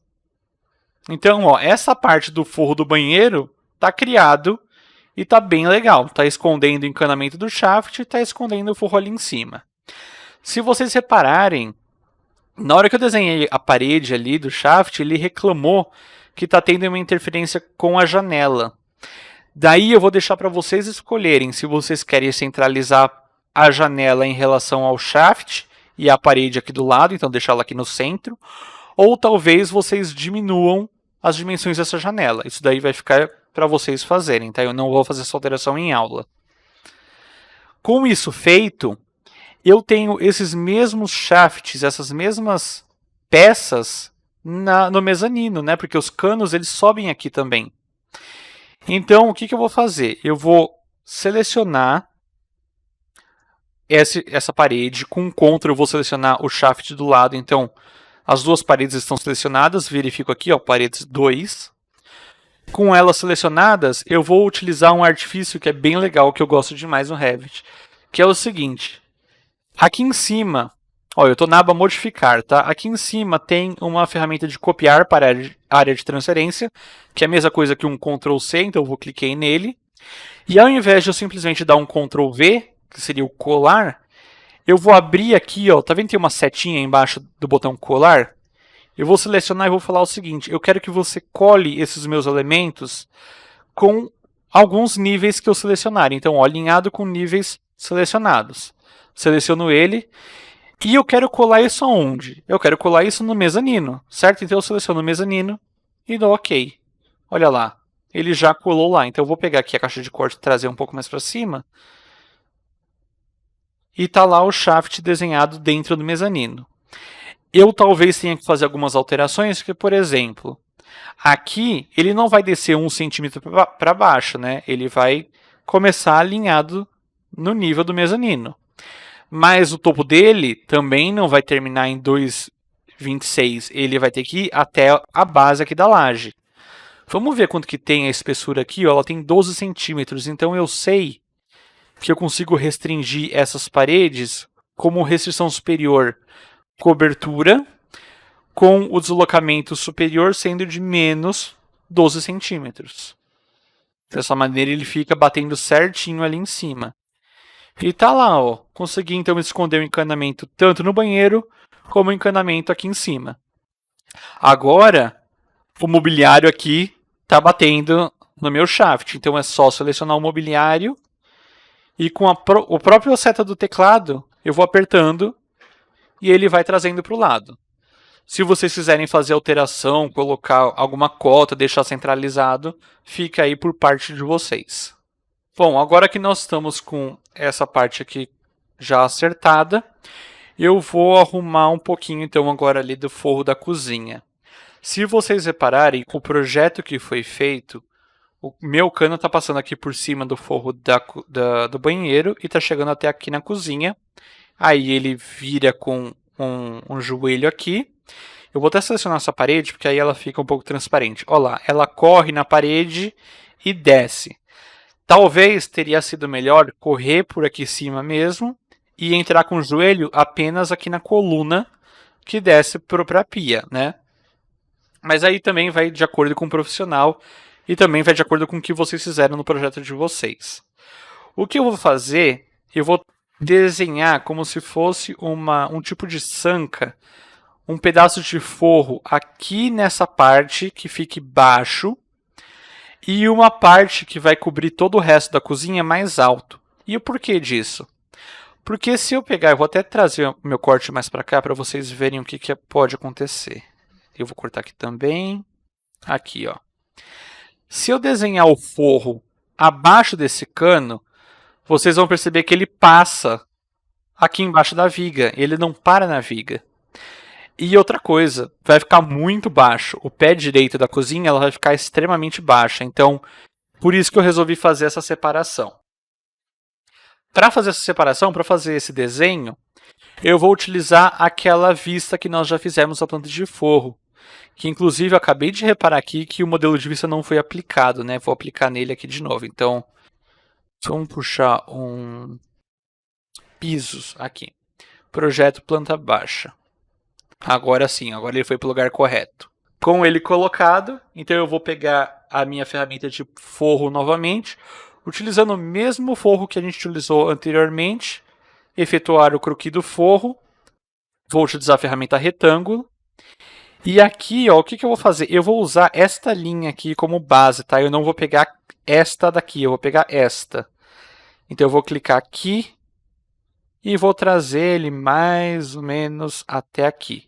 Então, ó, essa parte do forro do banheiro está criado e está bem legal. Está escondendo o encanamento do shaft e está escondendo o forro ali em cima. Se vocês repararem, na hora que eu desenhei a parede ali do shaft, ele reclamou que está tendo uma interferência com a janela. Daí eu vou deixar para vocês escolherem se vocês querem centralizar a janela em relação ao shaft e a parede aqui do lado, então deixar ela aqui no centro. Ou talvez vocês diminuam as dimensões dessa janela. Isso daí vai ficar para vocês fazerem, tá? Eu não vou fazer essa alteração em aula. Com isso feito, eu tenho esses mesmos shafts, essas mesmas peças no mezanino, né? Porque os canos eles sobem aqui também. Então, o que eu vou fazer? Eu vou selecionar essa parede. Com Ctrl eu vou selecionar o shaft do lado. Então, as duas paredes estão selecionadas. Verifico aqui, ó, paredes 2. Com elas selecionadas, eu vou utilizar um artifício que é bem legal, que eu gosto demais no Revit, que é o seguinte. Aqui em cima, ó, eu estou na aba modificar, tá? Aqui em cima tem uma ferramenta de copiar para a área de transferência, que é a mesma coisa que um Ctrl C, então eu vou clicar nele. E ao invés de eu simplesmente dar um Ctrl V, que seria o colar, eu vou abrir aqui, ó, tá vendo que tem uma setinha embaixo do botão colar? Eu vou selecionar e vou falar o seguinte, eu quero que você cole esses meus elementos com alguns níveis que eu selecionar. Então, ó, alinhado com níveis selecionados. Seleciono ele e eu quero colar isso aonde? Eu quero colar isso no mezanino, certo? Então eu seleciono o mezanino e dou OK. Olha lá, ele já colou lá. Então eu vou pegar aqui a caixa de corte e trazer um pouco mais para cima. E está lá o shaft desenhado dentro do mezanino. Eu talvez tenha que fazer algumas alterações, porque, por exemplo, aqui ele não vai descer 1 centímetro para baixo, né? Ele vai começar alinhado no nível do mezanino. Mas o topo dele também não vai terminar em 2,26. Ele vai ter que ir até a base aqui da laje. Vamos ver quanto que tem a espessura aqui. Ó, ela tem 12 centímetros. Então eu sei que eu consigo restringir essas paredes como restrição superior cobertura, com o deslocamento superior sendo de menos 12 centímetros. Dessa maneira ele fica batendo certinho ali em cima. E tá lá, ó. Consegui então esconder o encanamento tanto no banheiro como o encanamento aqui em cima. Agora, o mobiliário aqui tá batendo no meu shaft. Então é só selecionar o mobiliário e com o próprio seta do teclado eu vou apertando e ele vai trazendo para o lado. Se vocês quiserem fazer alteração, colocar alguma cota, deixar centralizado, fica aí por parte de vocês. Bom, agora que nós estamos com essa parte aqui já acertada, eu vou arrumar um pouquinho então agora ali do forro da cozinha. Se vocês repararem, o projeto que foi feito, o meu cano está passando aqui por cima do forro do banheiro e está chegando até aqui na cozinha. Aí ele vira com um joelho aqui. Eu vou até selecionar essa parede, porque aí ela fica um pouco transparente. Olha lá, ela corre na parede e desce. Talvez teria sido melhor correr por aqui em cima mesmo e entrar com o joelho apenas aqui na coluna que desce para a pia, né? Mas aí também vai de acordo com o profissional e também vai de acordo com o que vocês fizeram no projeto de vocês. O que eu vou fazer, eu vou desenhar como se fosse um tipo de sanca, um pedaço de forro aqui nessa parte que fique baixo e uma parte que vai cobrir todo o resto da cozinha mais alto. E o porquê disso? Porque se eu pegar, eu vou até trazer o meu corte mais para cá para vocês verem o que pode acontecer. Eu vou cortar aqui também. Aqui, ó. Se eu desenhar o forro abaixo desse cano, vocês vão perceber que ele passa aqui embaixo da viga. Ele não para na viga. E outra coisa, vai ficar muito baixo. O pé direito da cozinha ela vai ficar extremamente baixa. Então, por isso que eu resolvi fazer essa separação. Para fazer essa separação, para fazer esse desenho, eu vou utilizar aquela vista que nós já fizemos na planta de forro. Que inclusive eu acabei de reparar aqui que o modelo de vista não foi aplicado, né? Vou aplicar nele aqui de novo. Então, vamos puxar um pisos aqui. Projeto planta baixa. Agora sim, agora ele foi para o lugar correto. Com ele colocado, então eu vou pegar a minha ferramenta de forro novamente, utilizando o mesmo forro que a gente utilizou anteriormente, efetuar o croquis do forro, vou utilizar a ferramenta retângulo, e aqui, ó, o que eu vou fazer? Eu vou usar esta linha aqui como base, tá? Eu não vou pegar esta daqui, eu vou pegar esta. Então eu vou clicar aqui e vou trazer ele mais ou menos até aqui.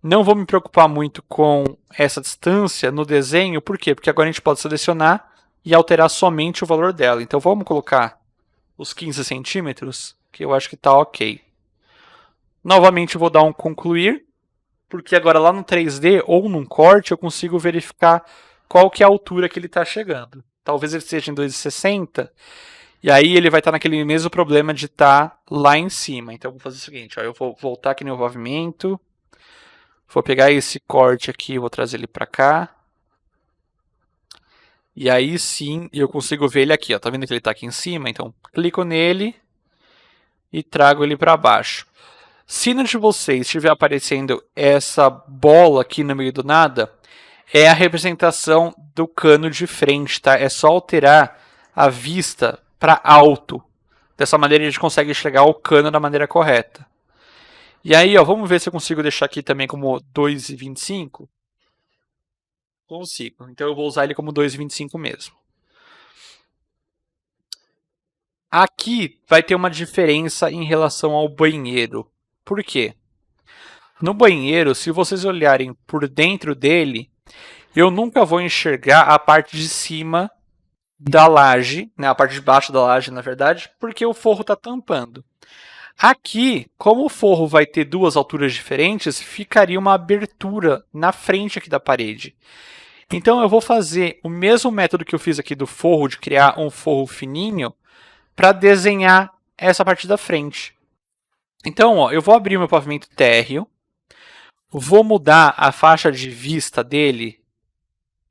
Não vou me preocupar muito com essa distância no desenho, por quê? Porque agora a gente pode selecionar e alterar somente o valor dela. Então vamos colocar os 15 centímetros, que eu acho que está ok. Novamente vou dar um concluir, porque agora lá no 3D ou num corte eu consigo verificar qual que é a altura que ele está chegando. Talvez ele seja em 2,60, e aí ele vai estar naquele mesmo problema de estar lá em cima. Então eu vou fazer o seguinte, ó, eu vou voltar aqui no movimento, vou pegar esse corte aqui, vou trazer ele para cá. E aí sim eu consigo ver ele aqui, ó. Tá vendo que ele está aqui em cima? Então clico nele e trago ele para baixo. Se no de vocês estiver aparecendo essa bola aqui no meio do nada, é a representação do cano de frente, tá? É só alterar a vista para alto. Dessa maneira a gente consegue enxergar o cano da maneira correta. E aí, ó, vamos ver se eu consigo deixar aqui também como 2,25. Consigo. Então eu vou usar ele como 2,25 mesmo. Aqui vai ter uma diferença em relação ao banheiro. Por quê? No banheiro, se vocês olharem por dentro dele, eu nunca vou enxergar a parte de cima da laje, né, a parte de baixo da laje, na verdade, porque o forro está tampando. Aqui, como o forro vai ter duas alturas diferentes, ficaria uma abertura na frente aqui da parede. Então eu vou fazer o mesmo método que eu fiz aqui do forro, de criar um forro fininho, para desenhar essa parte da frente. Então, ó, eu vou abrir meu pavimento térreo, vou mudar a faixa de vista dele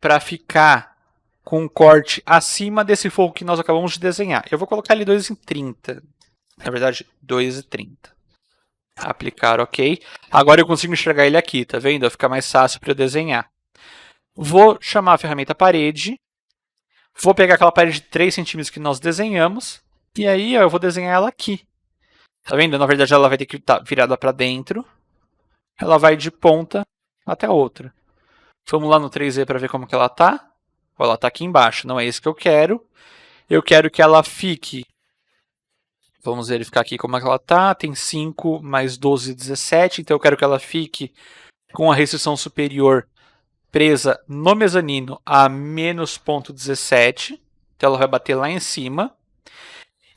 para ficar com um corte acima desse forro que nós acabamos de desenhar. Eu vou colocar ele 2,30. Na verdade, 2,30. Aplicar OK. Agora eu consigo enxergar ele aqui, tá vendo? Vai ficar mais fácil para eu desenhar. Vou chamar a ferramenta parede. Vou pegar aquela parede de 3 centímetros que nós desenhamos. E aí ó, eu vou desenhar ela aqui. Tá vendo? Na verdade ela vai ter que estar virada para dentro. Ela vai de ponta até a outra. Vamos lá no 3D para ver como que ela tá. Ela está aqui embaixo, não é isso que eu quero. Eu quero que ela fique... Vamos verificar aqui como é que ela está. Tem 5 mais 12, 17. Então eu quero que ela fique com a restrição superior presa no mezanino a menos 0,17. Então ela vai bater lá em cima.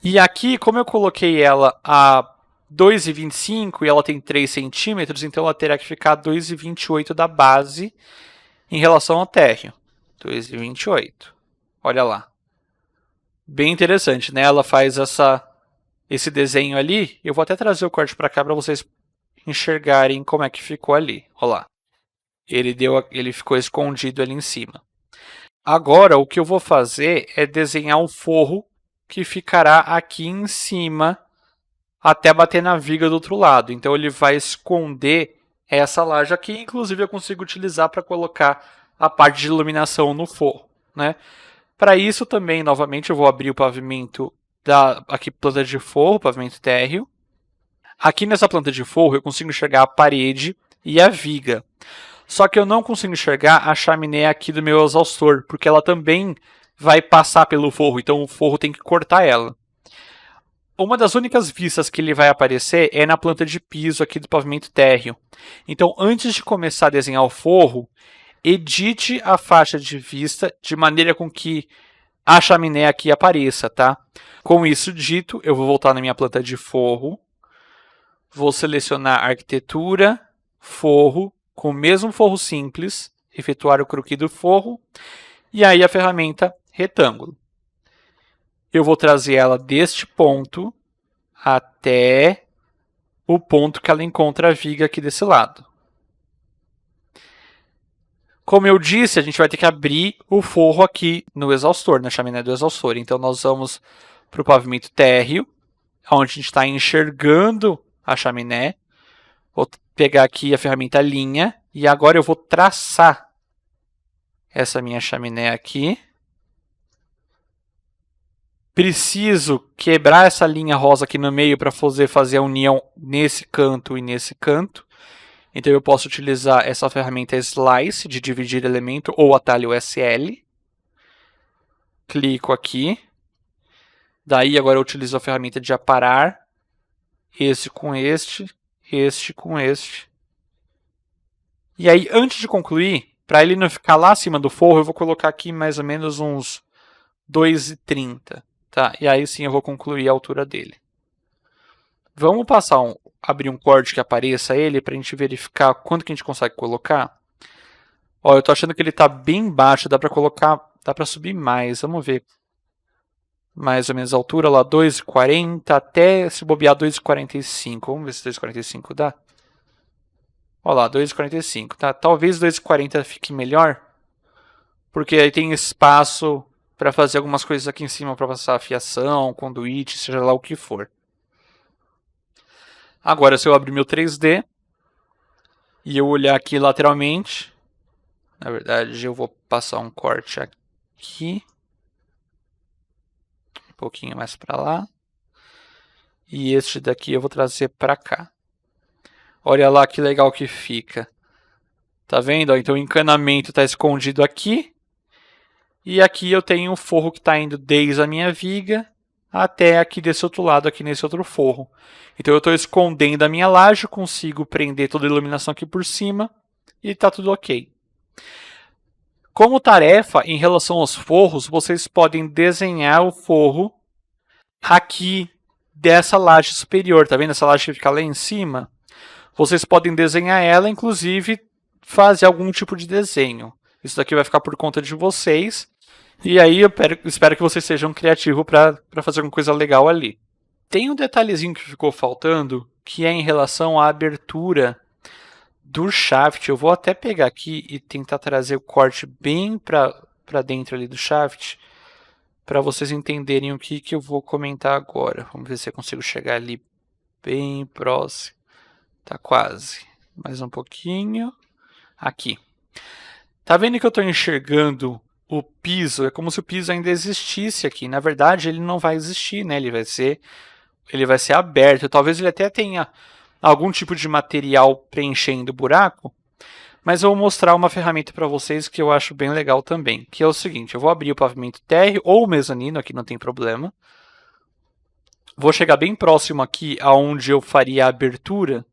E aqui, como eu coloquei ela a 2,25 e ela tem 3 centímetros, então ela terá que ficar 2,28 da base em relação ao térreo. 2,28. Olha lá. Bem interessante, né? Ela faz esse desenho ali. Eu vou até trazer o corte para cá para vocês enxergarem como é que ficou ali. Olha lá. Ele ficou escondido ali em cima. Agora, o que eu vou fazer é desenhar um forro que ficará aqui em cima até bater na viga do outro lado. Então, ele vai esconder essa laje aqui. Inclusive, eu consigo utilizar para colocar a parte de iluminação no forro, né? Para isso também, novamente, eu vou abrir o pavimento aqui planta de forro, pavimento térreo. Aqui nessa planta de forro eu consigo enxergar a parede e a viga. Só que eu não consigo enxergar a chaminé aqui do meu exaustor, porque ela também vai passar pelo forro, então o forro tem que cortar ela. Uma das únicas vistas que ele vai aparecer é na planta de piso aqui do pavimento térreo. Então, antes de começar a desenhar o forro, edite a faixa de vista de maneira com que a chaminé aqui apareça, tá? Com isso dito, eu vou voltar na minha planta de forro, vou selecionar arquitetura, forro, com o mesmo forro simples, efetuar o croquis do forro, e aí a ferramenta retângulo. Eu vou trazer ela deste ponto até o ponto que ela encontra a viga aqui desse lado. Como eu disse, a gente vai ter que abrir o forro aqui no exaustor, na chaminé do exaustor. Então, nós vamos para o pavimento térreo, onde a gente está enxergando a chaminé. Vou pegar aqui a ferramenta linha e agora eu vou traçar essa minha chaminé aqui. Preciso quebrar essa linha rosa aqui no meio para fazer a união nesse canto e nesse canto. Então eu posso utilizar essa ferramenta Slice de dividir elemento ou atalho SL. Clico aqui. Daí agora eu utilizo a ferramenta de aparar este com este com este. E aí, antes de concluir, para ele não ficar lá acima do forro, eu vou colocar aqui mais ou menos uns 2,30. Tá? E aí sim eu vou concluir a altura dele. Vamos abrir um corte que apareça ele para a gente verificar quanto que a gente consegue colocar. Ó, eu tô achando que ele está bem baixo, dá para subir mais, vamos ver. Mais ou menos a altura lá, 2,40 até se bobear 2,45. Vamos ver se 2,45 dá. Olha lá, 2,45, tá? Talvez 2,40 fique melhor, porque aí tem espaço para fazer algumas coisas aqui em cima para passar fiação, conduíte, seja lá o que for. Agora, se eu abrir meu 3D e eu olhar aqui lateralmente, na verdade eu vou passar um corte aqui, um pouquinho mais para lá, e este daqui eu vou trazer para cá. Olha lá que legal que fica. Tá vendo? Então o encanamento está escondido aqui. E aqui eu tenho um forro que está indo desde a minha viga até aqui desse outro lado, aqui nesse outro forro. Então eu estou escondendo a minha laje, consigo prender toda a iluminação aqui por cima e está tudo ok. Como tarefa, em relação aos forros, vocês podem desenhar o forro aqui dessa laje superior. Tá vendo essa laje que fica lá em cima? Vocês podem desenhar ela, inclusive fazer algum tipo de desenho. Isso daqui vai ficar por conta de vocês. E aí eu espero que vocês sejam criativos para fazer alguma coisa legal ali. Tem um detalhezinho que ficou faltando, que é em relação à abertura do shaft. Eu vou até pegar aqui e tentar trazer o corte bem para dentro ali do shaft, para vocês entenderem o que eu vou comentar agora. Vamos ver se eu consigo chegar ali bem próximo. Tá quase. Mais um pouquinho. Aqui. Tá vendo que eu estou enxergando o piso? É como se o piso ainda existisse aqui. Na verdade, ele não vai existir, né? Ele vai ser aberto. Talvez ele até tenha algum tipo de material preenchendo o buraco. Mas eu vou mostrar uma ferramenta para vocês que eu acho bem legal também. Que é o seguinte. Eu vou abrir o pavimento térreo ou o mezanino. Aqui não tem problema. Vou chegar bem próximo aqui aonde eu faria a abertura.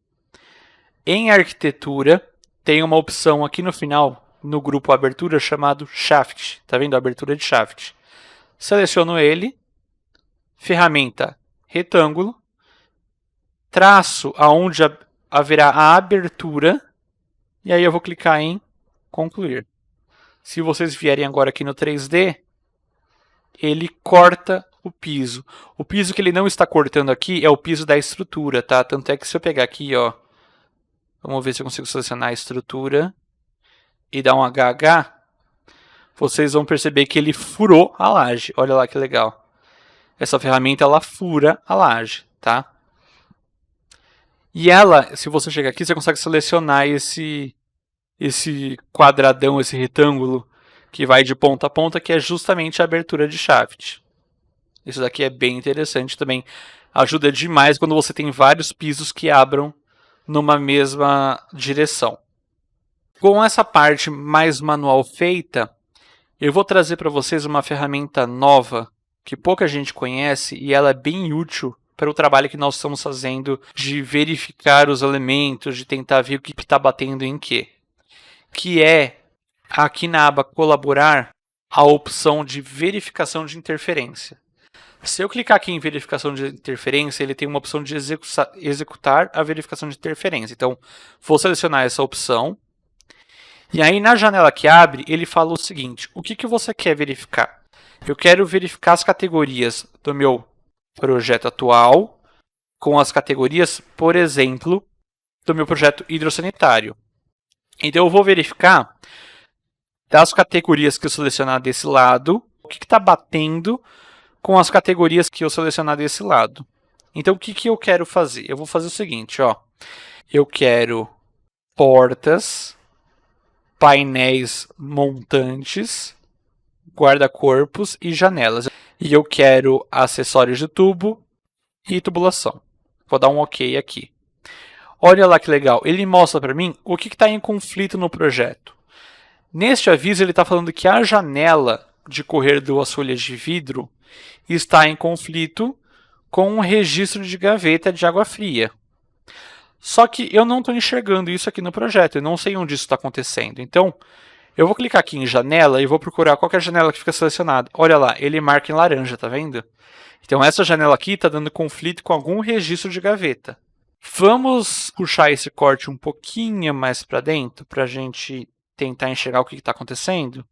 Em arquitetura, tem uma opção aqui no final, no grupo abertura, chamado shaft. Tá vendo? Abertura de shaft. Seleciono ele, ferramenta retângulo, traço aonde haverá a abertura, e aí eu vou clicar em concluir. Se vocês vierem agora aqui no 3D, ele corta o piso. O piso que ele não está cortando aqui é o piso da estrutura, tá? Tanto é que se eu pegar aqui, ó, vamos ver se eu consigo selecionar a estrutura e dar um HH. Vocês vão perceber que ele furou a laje. Olha lá que legal. Essa ferramenta, ela fura a laje, tá? E ela, se você chegar aqui, você consegue selecionar esse quadradão, esse retângulo que vai de ponta a ponta, que é justamente a abertura de shaft. Isso daqui é bem interessante também. Ajuda demais quando você tem vários pisos que abram numa mesma direção. Com essa parte mais manual feita, eu vou trazer para vocês uma ferramenta nova que pouca gente conhece e ela é bem útil para o trabalho que nós estamos fazendo de verificar os elementos, de tentar ver o que está batendo em quê. Que é, aqui na aba colaborar, a opção de verificação de interferência. Se eu clicar aqui em verificação de interferência, ele tem uma opção de executar a verificação de interferência. Então, vou selecionar essa opção. E aí, na janela que abre, ele fala o seguinte: o que você quer verificar? Eu quero verificar as categorias do meu projeto atual com as categorias, por exemplo, do meu projeto hidrossanitário. Então, eu vou verificar das categorias que eu selecionar desse lado, o que está batendo com as categorias que eu selecionar desse lado. Então, o que eu quero fazer? Eu vou fazer o seguinte, ó. Eu quero portas, painéis montantes, guarda-corpos e janelas. E eu quero acessórios de tubo e tubulação. Vou dar um OK aqui. Olha lá que legal. Ele mostra para mim o que está em conflito no projeto. Neste aviso, ele está falando que a janela de correr duas folhas de vidro está em conflito com um registro de gaveta de água fria. Só que eu não estou enxergando isso aqui no projeto, eu não sei onde isso está acontecendo. Então, eu vou clicar aqui em janela e vou procurar qual que é a janela que fica selecionada. Olha lá, ele marca em laranja, tá vendo? Então essa janela aqui está dando conflito com algum registro de gaveta. Vamos puxar esse corte um pouquinho mais para dentro para a gente tentar enxergar o que está acontecendo.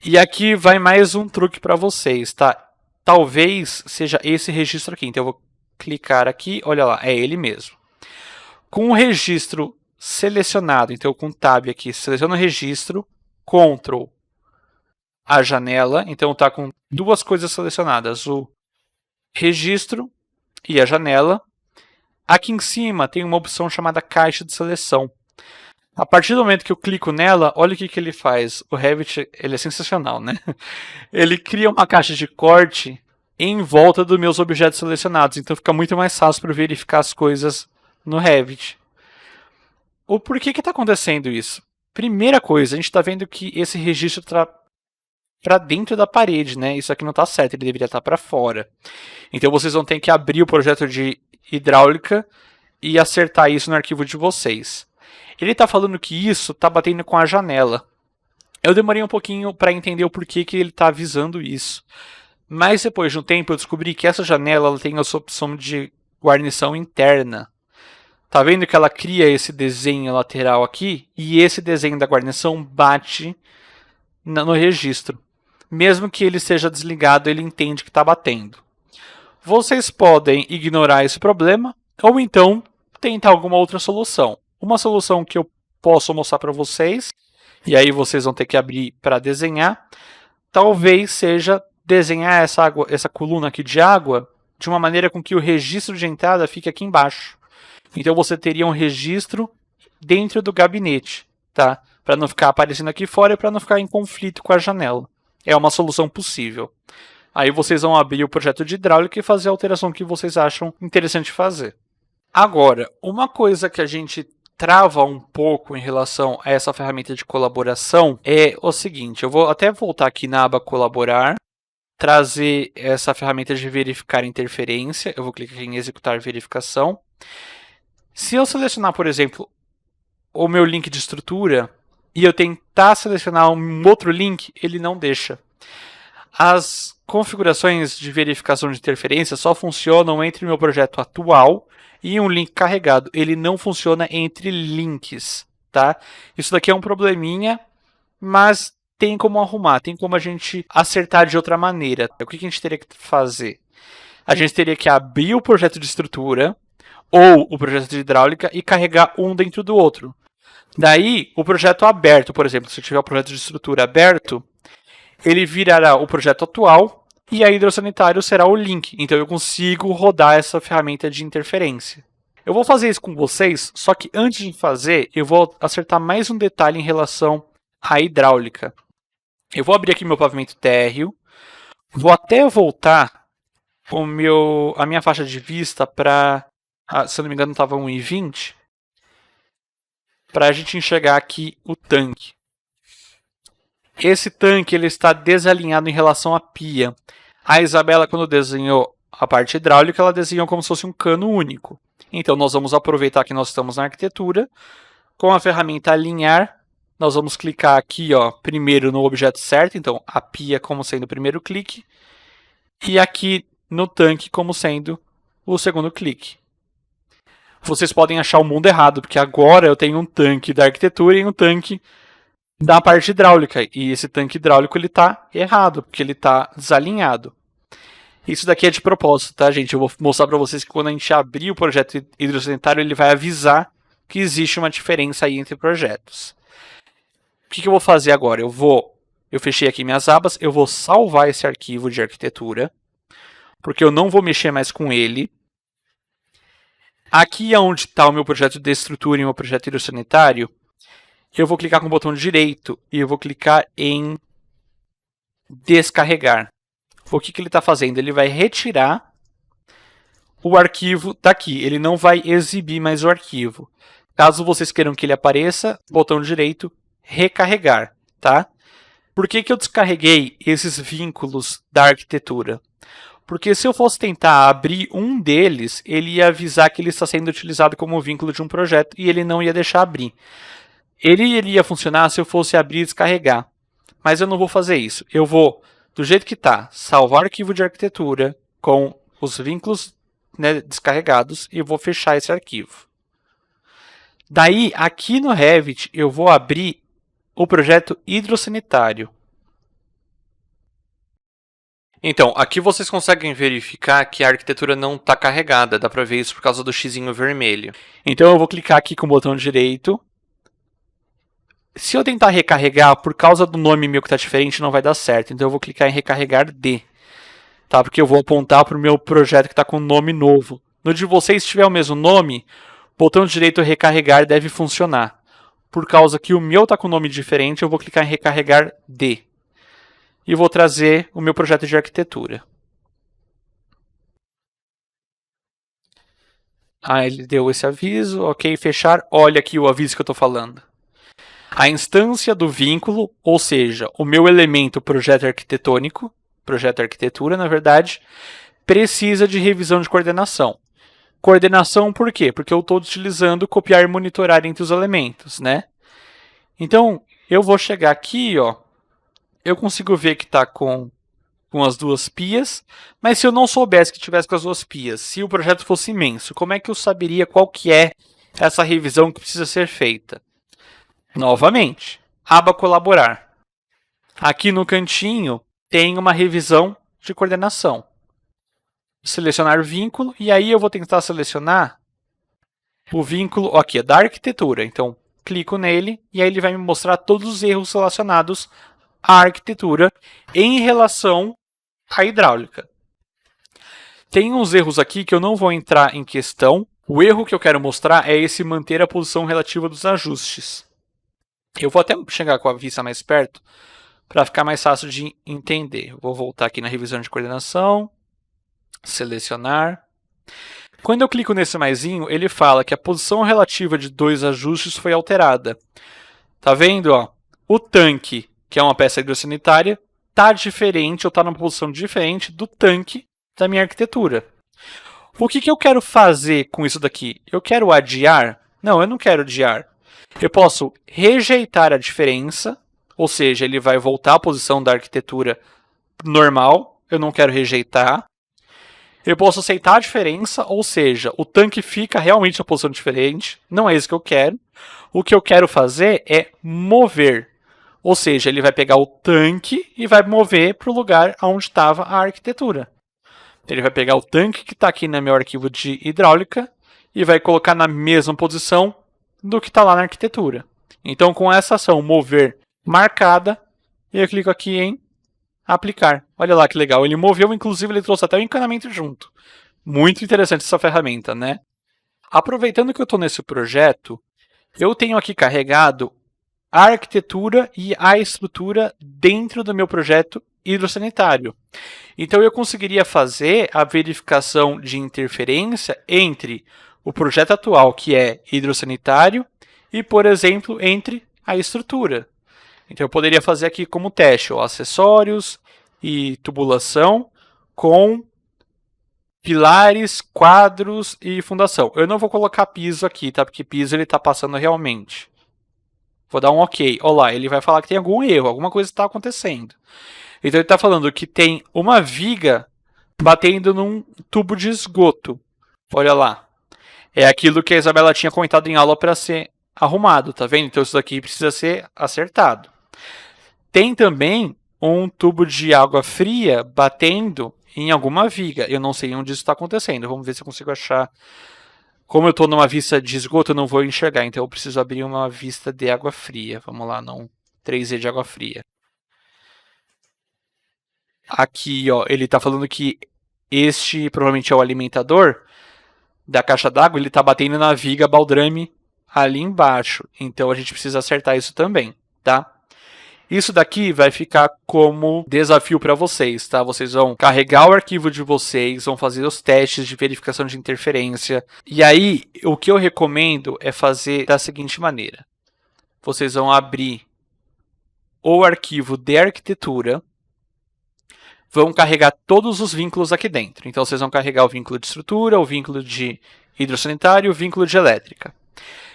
E aqui vai mais um truque para vocês, tá? Talvez seja esse registro aqui. Então eu vou clicar aqui, olha lá, é ele mesmo. Com o registro selecionado, então com o Tab aqui, seleciono o registro, Ctrl a janela, então está com duas coisas selecionadas, o registro e a janela. Aqui em cima tem uma opção chamada caixa de seleção. A partir do momento que eu clico nela, olha o que ele faz. O Revit ele é sensacional, né? Ele cria uma caixa de corte em volta dos meus objetos selecionados, então fica muito mais fácil para verificar as coisas no Revit. O porquê que está acontecendo isso? Primeira coisa, a gente está vendo que esse registro está para dentro da parede, né? Isso aqui não está certo, ele deveria estar para fora. Então vocês vão ter que abrir o projeto de hidráulica e acertar isso no arquivo de vocês. Ele está falando que isso está batendo com a janela. Eu demorei um pouquinho para entender o porquê que ele está avisando isso. Mas depois de um tempo eu descobri que essa janela ela tem essa opção de guarnição interna. Tá vendo que ela cria esse desenho lateral aqui e esse desenho da guarnição bate no registro. Mesmo que ele seja desligado, ele entende que está batendo. Vocês podem ignorar esse problema ou então tentar alguma outra solução. Uma solução que eu posso mostrar para vocês, e aí vocês vão ter que abrir para desenhar, talvez seja desenhar essa coluna aqui de água de uma maneira com que o registro de entrada fique aqui embaixo. Então você teria um registro dentro do gabinete, tá? Para não ficar aparecendo aqui fora e para não ficar em conflito com a janela. É uma solução possível. Aí vocês vão abrir o projeto de hidráulica e fazer a alteração que vocês acham interessante fazer. Agora, uma coisa que a gente trava um pouco em relação a essa ferramenta de colaboração é o seguinte. Eu vou até voltar aqui na aba colaborar, trazer essa ferramenta de verificar interferência. Eu vou clicar em executar verificação. Se eu selecionar, por exemplo, o meu link de estrutura e eu tentar selecionar um outro link, ele não deixa. As configurações de verificação de interferência só funcionam entre o meu projeto atual e um link carregado. Ele não funciona entre links, tá? Isso daqui é um probleminha, mas tem como arrumar, tem como a gente acertar de outra maneira. O que a gente teria que fazer? A gente teria que abrir o projeto de estrutura ou o projeto de hidráulica e carregar um dentro do outro. Daí, o projeto aberto, por exemplo, se eu tiver o projeto de estrutura aberto, ele virará o projeto atual e a hidrossanitário será o link. Então eu consigo rodar essa ferramenta de interferência. Eu vou fazer isso com vocês, só que antes de fazer, eu vou acertar mais um detalhe em relação à hidráulica. Eu vou abrir aqui meu pavimento térreo, vou até voltar a minha faixa de vista para, se eu não me engano, estava 1,20, para a gente enxergar aqui o tanque. Esse tanque ele está desalinhado em relação à pia. A Isabela, quando desenhou a parte hidráulica, ela desenhou como se fosse um cano único. Então, nós vamos aproveitar que nós estamos na arquitetura. Com a ferramenta alinhar, nós vamos clicar aqui, ó, primeiro no objeto certo. Então, a pia como sendo o primeiro clique. E aqui no tanque como sendo o segundo clique. Vocês podem achar o mundo errado, porque agora eu tenho um tanque da arquitetura e um tanque da parte hidráulica. E esse tanque hidráulico ele está errado, porque ele está desalinhado. Isso daqui é de propósito, tá, gente? Eu vou mostrar para vocês que quando a gente abrir o projeto hidrossanitário, ele vai avisar que existe uma diferença aí entre projetos. O que eu vou fazer agora? Eu fechei aqui minhas abas, eu vou salvar esse arquivo de arquitetura, porque eu não vou mexer mais com ele. Aqui é onde está o meu projeto de estrutura e o meu projeto hidrossanitário. Eu vou clicar com o botão direito e eu vou clicar em descarregar. O que ele está fazendo? Ele vai retirar o arquivo daqui. Ele não vai exibir mais o arquivo. Caso vocês queiram que ele apareça, botão direito, recarregar. Tá? Por que eu descarreguei esses vínculos da arquitetura? Porque se eu fosse tentar abrir um deles, ele ia avisar que ele está sendo utilizado como vínculo de um projeto e ele não ia deixar abrir. Ele iria funcionar se eu fosse abrir e descarregar. Mas eu não vou fazer isso. Eu vou, do jeito que está, salvar o arquivo de arquitetura com os vínculos, né, descarregados e vou fechar esse arquivo. Daí, aqui no Revit, eu vou abrir o projeto hidrossanitário. Então, aqui vocês conseguem verificar que a arquitetura não está carregada. Dá para ver isso por causa do xizinho vermelho. Então, eu vou clicar aqui com o botão direito. Se eu tentar recarregar, por causa do nome meu que está diferente, não vai dar certo. Então, eu vou clicar em recarregar D. Tá? Porque eu vou apontar para o meu projeto que está com nome novo. No de vocês, se tiver o mesmo nome, botão direito recarregar deve funcionar. Por causa que o meu está com nome diferente, eu vou clicar em recarregar D. E vou trazer o meu projeto de arquitetura. Ele deu esse aviso, ok, fechar. Olha aqui o aviso que eu estou falando. A instância do vínculo, ou seja, o meu elemento projeto arquitetônico, projeto arquitetura, na verdade, precisa de revisão de coordenação. Coordenação por quê? Porque eu estou utilizando copiar e monitorar entre os elementos, né? Então, eu vou chegar aqui, ó. Eu consigo ver que está com as duas pias, mas se eu não soubesse que tivesse com as duas pias, se o projeto fosse imenso, como é que eu saberia qual que é essa revisão que precisa ser feita? Novamente, aba colaborar. Aqui no cantinho tem uma revisão de coordenação. Selecionar vínculo, e aí eu vou tentar selecionar o vínculo aqui, da arquitetura. Então, clico nele, e aí ele vai me mostrar todos os erros relacionados à arquitetura em relação à hidráulica. Tem uns erros aqui que eu não vou entrar em questão. O erro que eu quero mostrar é esse manter a posição relativa dos ajustes. Eu vou até chegar com a vista mais perto para ficar mais fácil de entender. Vou voltar aqui na revisão de coordenação, selecionar. Quando eu clico nesse maisinho, ele fala que a posição relativa de dois ajustes foi alterada. Tá vendo? Ó? O tanque, que é uma peça hidrossanitária, está diferente, ou está numa posição diferente do tanque da minha arquitetura. O que eu quero fazer com isso daqui? Eu quero adiar? Não, eu não quero adiar. Eu posso rejeitar a diferença, ou seja, ele vai voltar à posição da arquitetura normal. Eu não quero rejeitar. Eu posso aceitar a diferença, ou seja, o tanque fica realmente na posição diferente. Não é isso que eu quero. O que eu quero fazer é mover. Ou seja, ele vai pegar o tanque e vai mover para o lugar onde estava a arquitetura. Ele vai pegar o tanque que está aqui no meu arquivo de hidráulica e vai colocar na mesma posição do que está lá na arquitetura. Então, com essa ação mover marcada, eu clico aqui em aplicar. Olha lá que legal. Ele moveu, inclusive ele trouxe até o encanamento junto. Muito interessante essa ferramenta, né? Aproveitando que eu estou nesse projeto, eu tenho aqui carregado a arquitetura e a estrutura dentro do meu projeto hidrossanitário. Então, eu conseguiria fazer a verificação de interferência entre o projeto atual, que é hidrossanitário, e, por exemplo, entre a estrutura. Então, eu poderia fazer aqui como teste, ó, acessórios e tubulação com pilares, quadros e fundação. Eu não vou colocar piso aqui, tá? Porque piso ele está passando realmente. Vou dar um OK. Olha lá, ele vai falar que tem algum erro, alguma coisa está acontecendo. Então, ele está falando que tem uma viga batendo num tubo de esgoto. Olha lá. É aquilo que a Isabela tinha comentado em aula para ser arrumado, tá vendo? Então, isso daqui precisa ser acertado. Tem também um tubo de água fria batendo em alguma viga. Eu não sei onde isso está acontecendo. Vamos ver se eu consigo achar. Como eu estou numa vista de esgoto, eu não vou enxergar. Então, eu preciso abrir uma vista de água fria. Vamos lá, não 3D de água fria. Aqui, ó, ele está falando que este provavelmente é o alimentador da caixa d'água. Ele está batendo na viga baldrame ali embaixo. Então, a gente precisa acertar isso também, tá? Isso daqui vai ficar como desafio para vocês, tá? Vocês vão carregar o arquivo de vocês, vão fazer os testes de verificação de interferência. E aí, o que eu recomendo é fazer da seguinte maneira. Vocês vão abrir o arquivo de arquitetura, vão carregar todos os vínculos aqui dentro. Então vocês vão carregar o vínculo de estrutura, o vínculo de hidrossanitário e o vínculo de elétrica.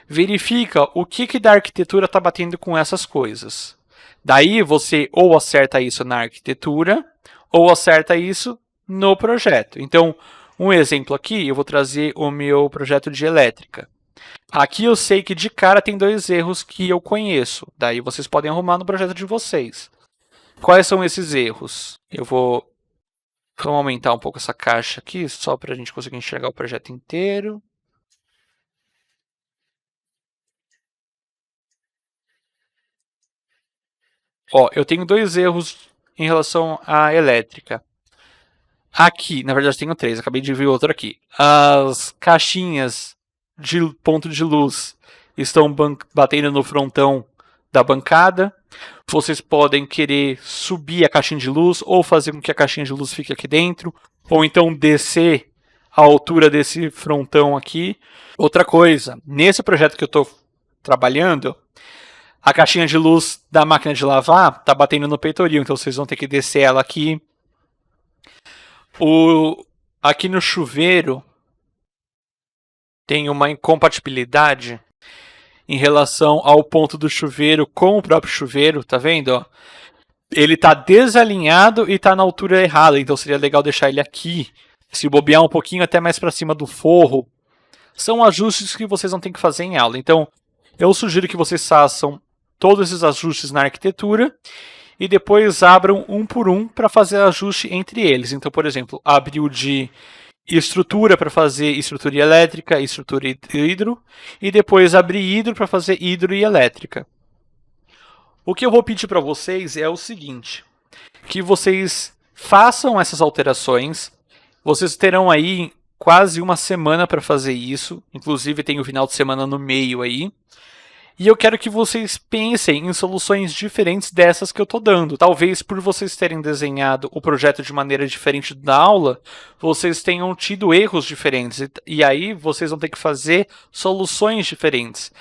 Verifica o que da arquitetura está batendo com essas coisas. Daí você ou acerta isso na arquitetura ou acerta isso no projeto. Então, um exemplo aqui, eu vou trazer o meu projeto de elétrica. Aqui eu sei que de cara tem 2 erros que eu conheço. Daí vocês podem arrumar no projeto de vocês. Quais são esses erros? Vamos aumentar um pouco essa caixa aqui, só para a gente conseguir enxergar o projeto inteiro. Ó, eu tenho 2 erros em relação à elétrica. Aqui, na verdade tenho 3, acabei de ver outro aqui. As caixinhas de ponto de luz estão batendo no frontão da bancada. Vocês podem querer subir a caixinha de luz ou fazer com que a caixinha de luz fique aqui dentro, ou então descer a altura desse frontão aqui. Outra coisa, nesse projeto que eu estou trabalhando, a caixinha de luz da máquina de lavar está batendo no peitoril, então vocês vão ter que descer ela aqui. Aqui no chuveiro tem uma incompatibilidade em relação ao ponto do chuveiro com o próprio chuveiro, tá vendo? Ele tá desalinhado e tá na altura errada, então seria legal deixar ele aqui, se bobear um pouquinho até mais para cima do forro. São ajustes que vocês vão ter que fazer em aula, então eu sugiro que vocês façam todos esses ajustes na arquitetura e depois abram um por um para fazer ajuste entre eles. Então, por exemplo, abre o de estrutura para fazer estrutura elétrica, estrutura e hidro, e depois abrir hidro para fazer hidro e elétrica. O que eu vou pedir para vocês é o seguinte, que vocês façam essas alterações, vocês terão aí quase uma semana para fazer isso, inclusive tem o final de semana no meio aí, e eu quero que vocês pensem em soluções diferentes dessas que eu estou dando. Talvez por vocês terem desenhado o projeto de maneira diferente da aula, vocês tenham tido erros diferentes. E aí vocês vão ter que fazer soluções diferentes.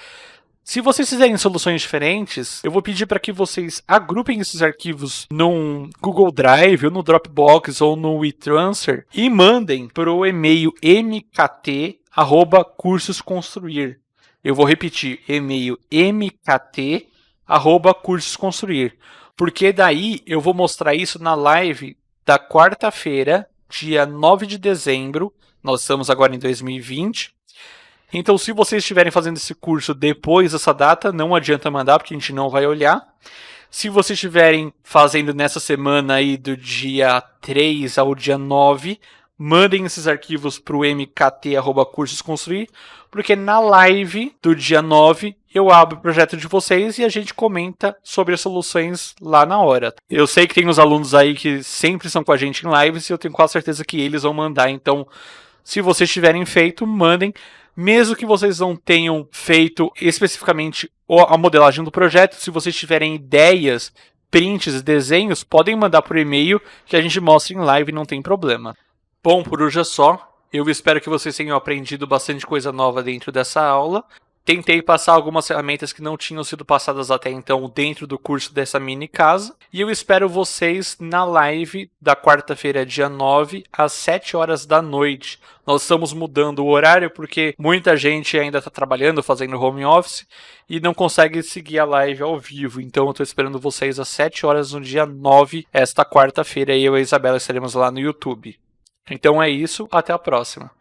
Se vocês fizerem soluções diferentes, eu vou pedir para que vocês agrupem esses arquivos num Google Drive, ou no Dropbox, ou no WeTransfer, e mandem para o e-mail mkt@cursosconstruir. Eu vou repetir, e-mail mkt@cursosconstruir, porque daí eu vou mostrar isso na live da quarta-feira, dia 9 de dezembro, nós estamos agora em 2020, então se vocês estiverem fazendo esse curso depois dessa data, não adianta mandar, porque a gente não vai olhar. Se vocês estiverem fazendo nessa semana aí do dia 3 ao dia 9, mandem esses arquivos para o mkt@cursosconstruir, porque na live do dia 9 eu abro o projeto de vocês e a gente comenta sobre as soluções lá na hora. Eu sei que tem uns alunos aí que sempre são com a gente em lives e eu tenho quase certeza que eles vão mandar. Então, se vocês tiverem feito, mandem. Mesmo que vocês não tenham feito especificamente a modelagem do projeto, se vocês tiverem ideias, prints, desenhos, podem mandar por e-mail que a gente mostra em live, não tem problema. Bom, por hoje é só. Eu espero que vocês tenham aprendido bastante coisa nova dentro dessa aula. Tentei passar algumas ferramentas que não tinham sido passadas até então dentro do curso dessa mini casa. E eu espero vocês na live da quarta-feira, dia 9, às 7 horas da noite. Nós estamos mudando o horário porque muita gente ainda está trabalhando, fazendo home office e não consegue seguir a live ao vivo. Então eu estou esperando vocês às 7 horas no dia 9, esta quarta-feira. E eu e a Isabela estaremos lá no YouTube. Então é isso, até a próxima.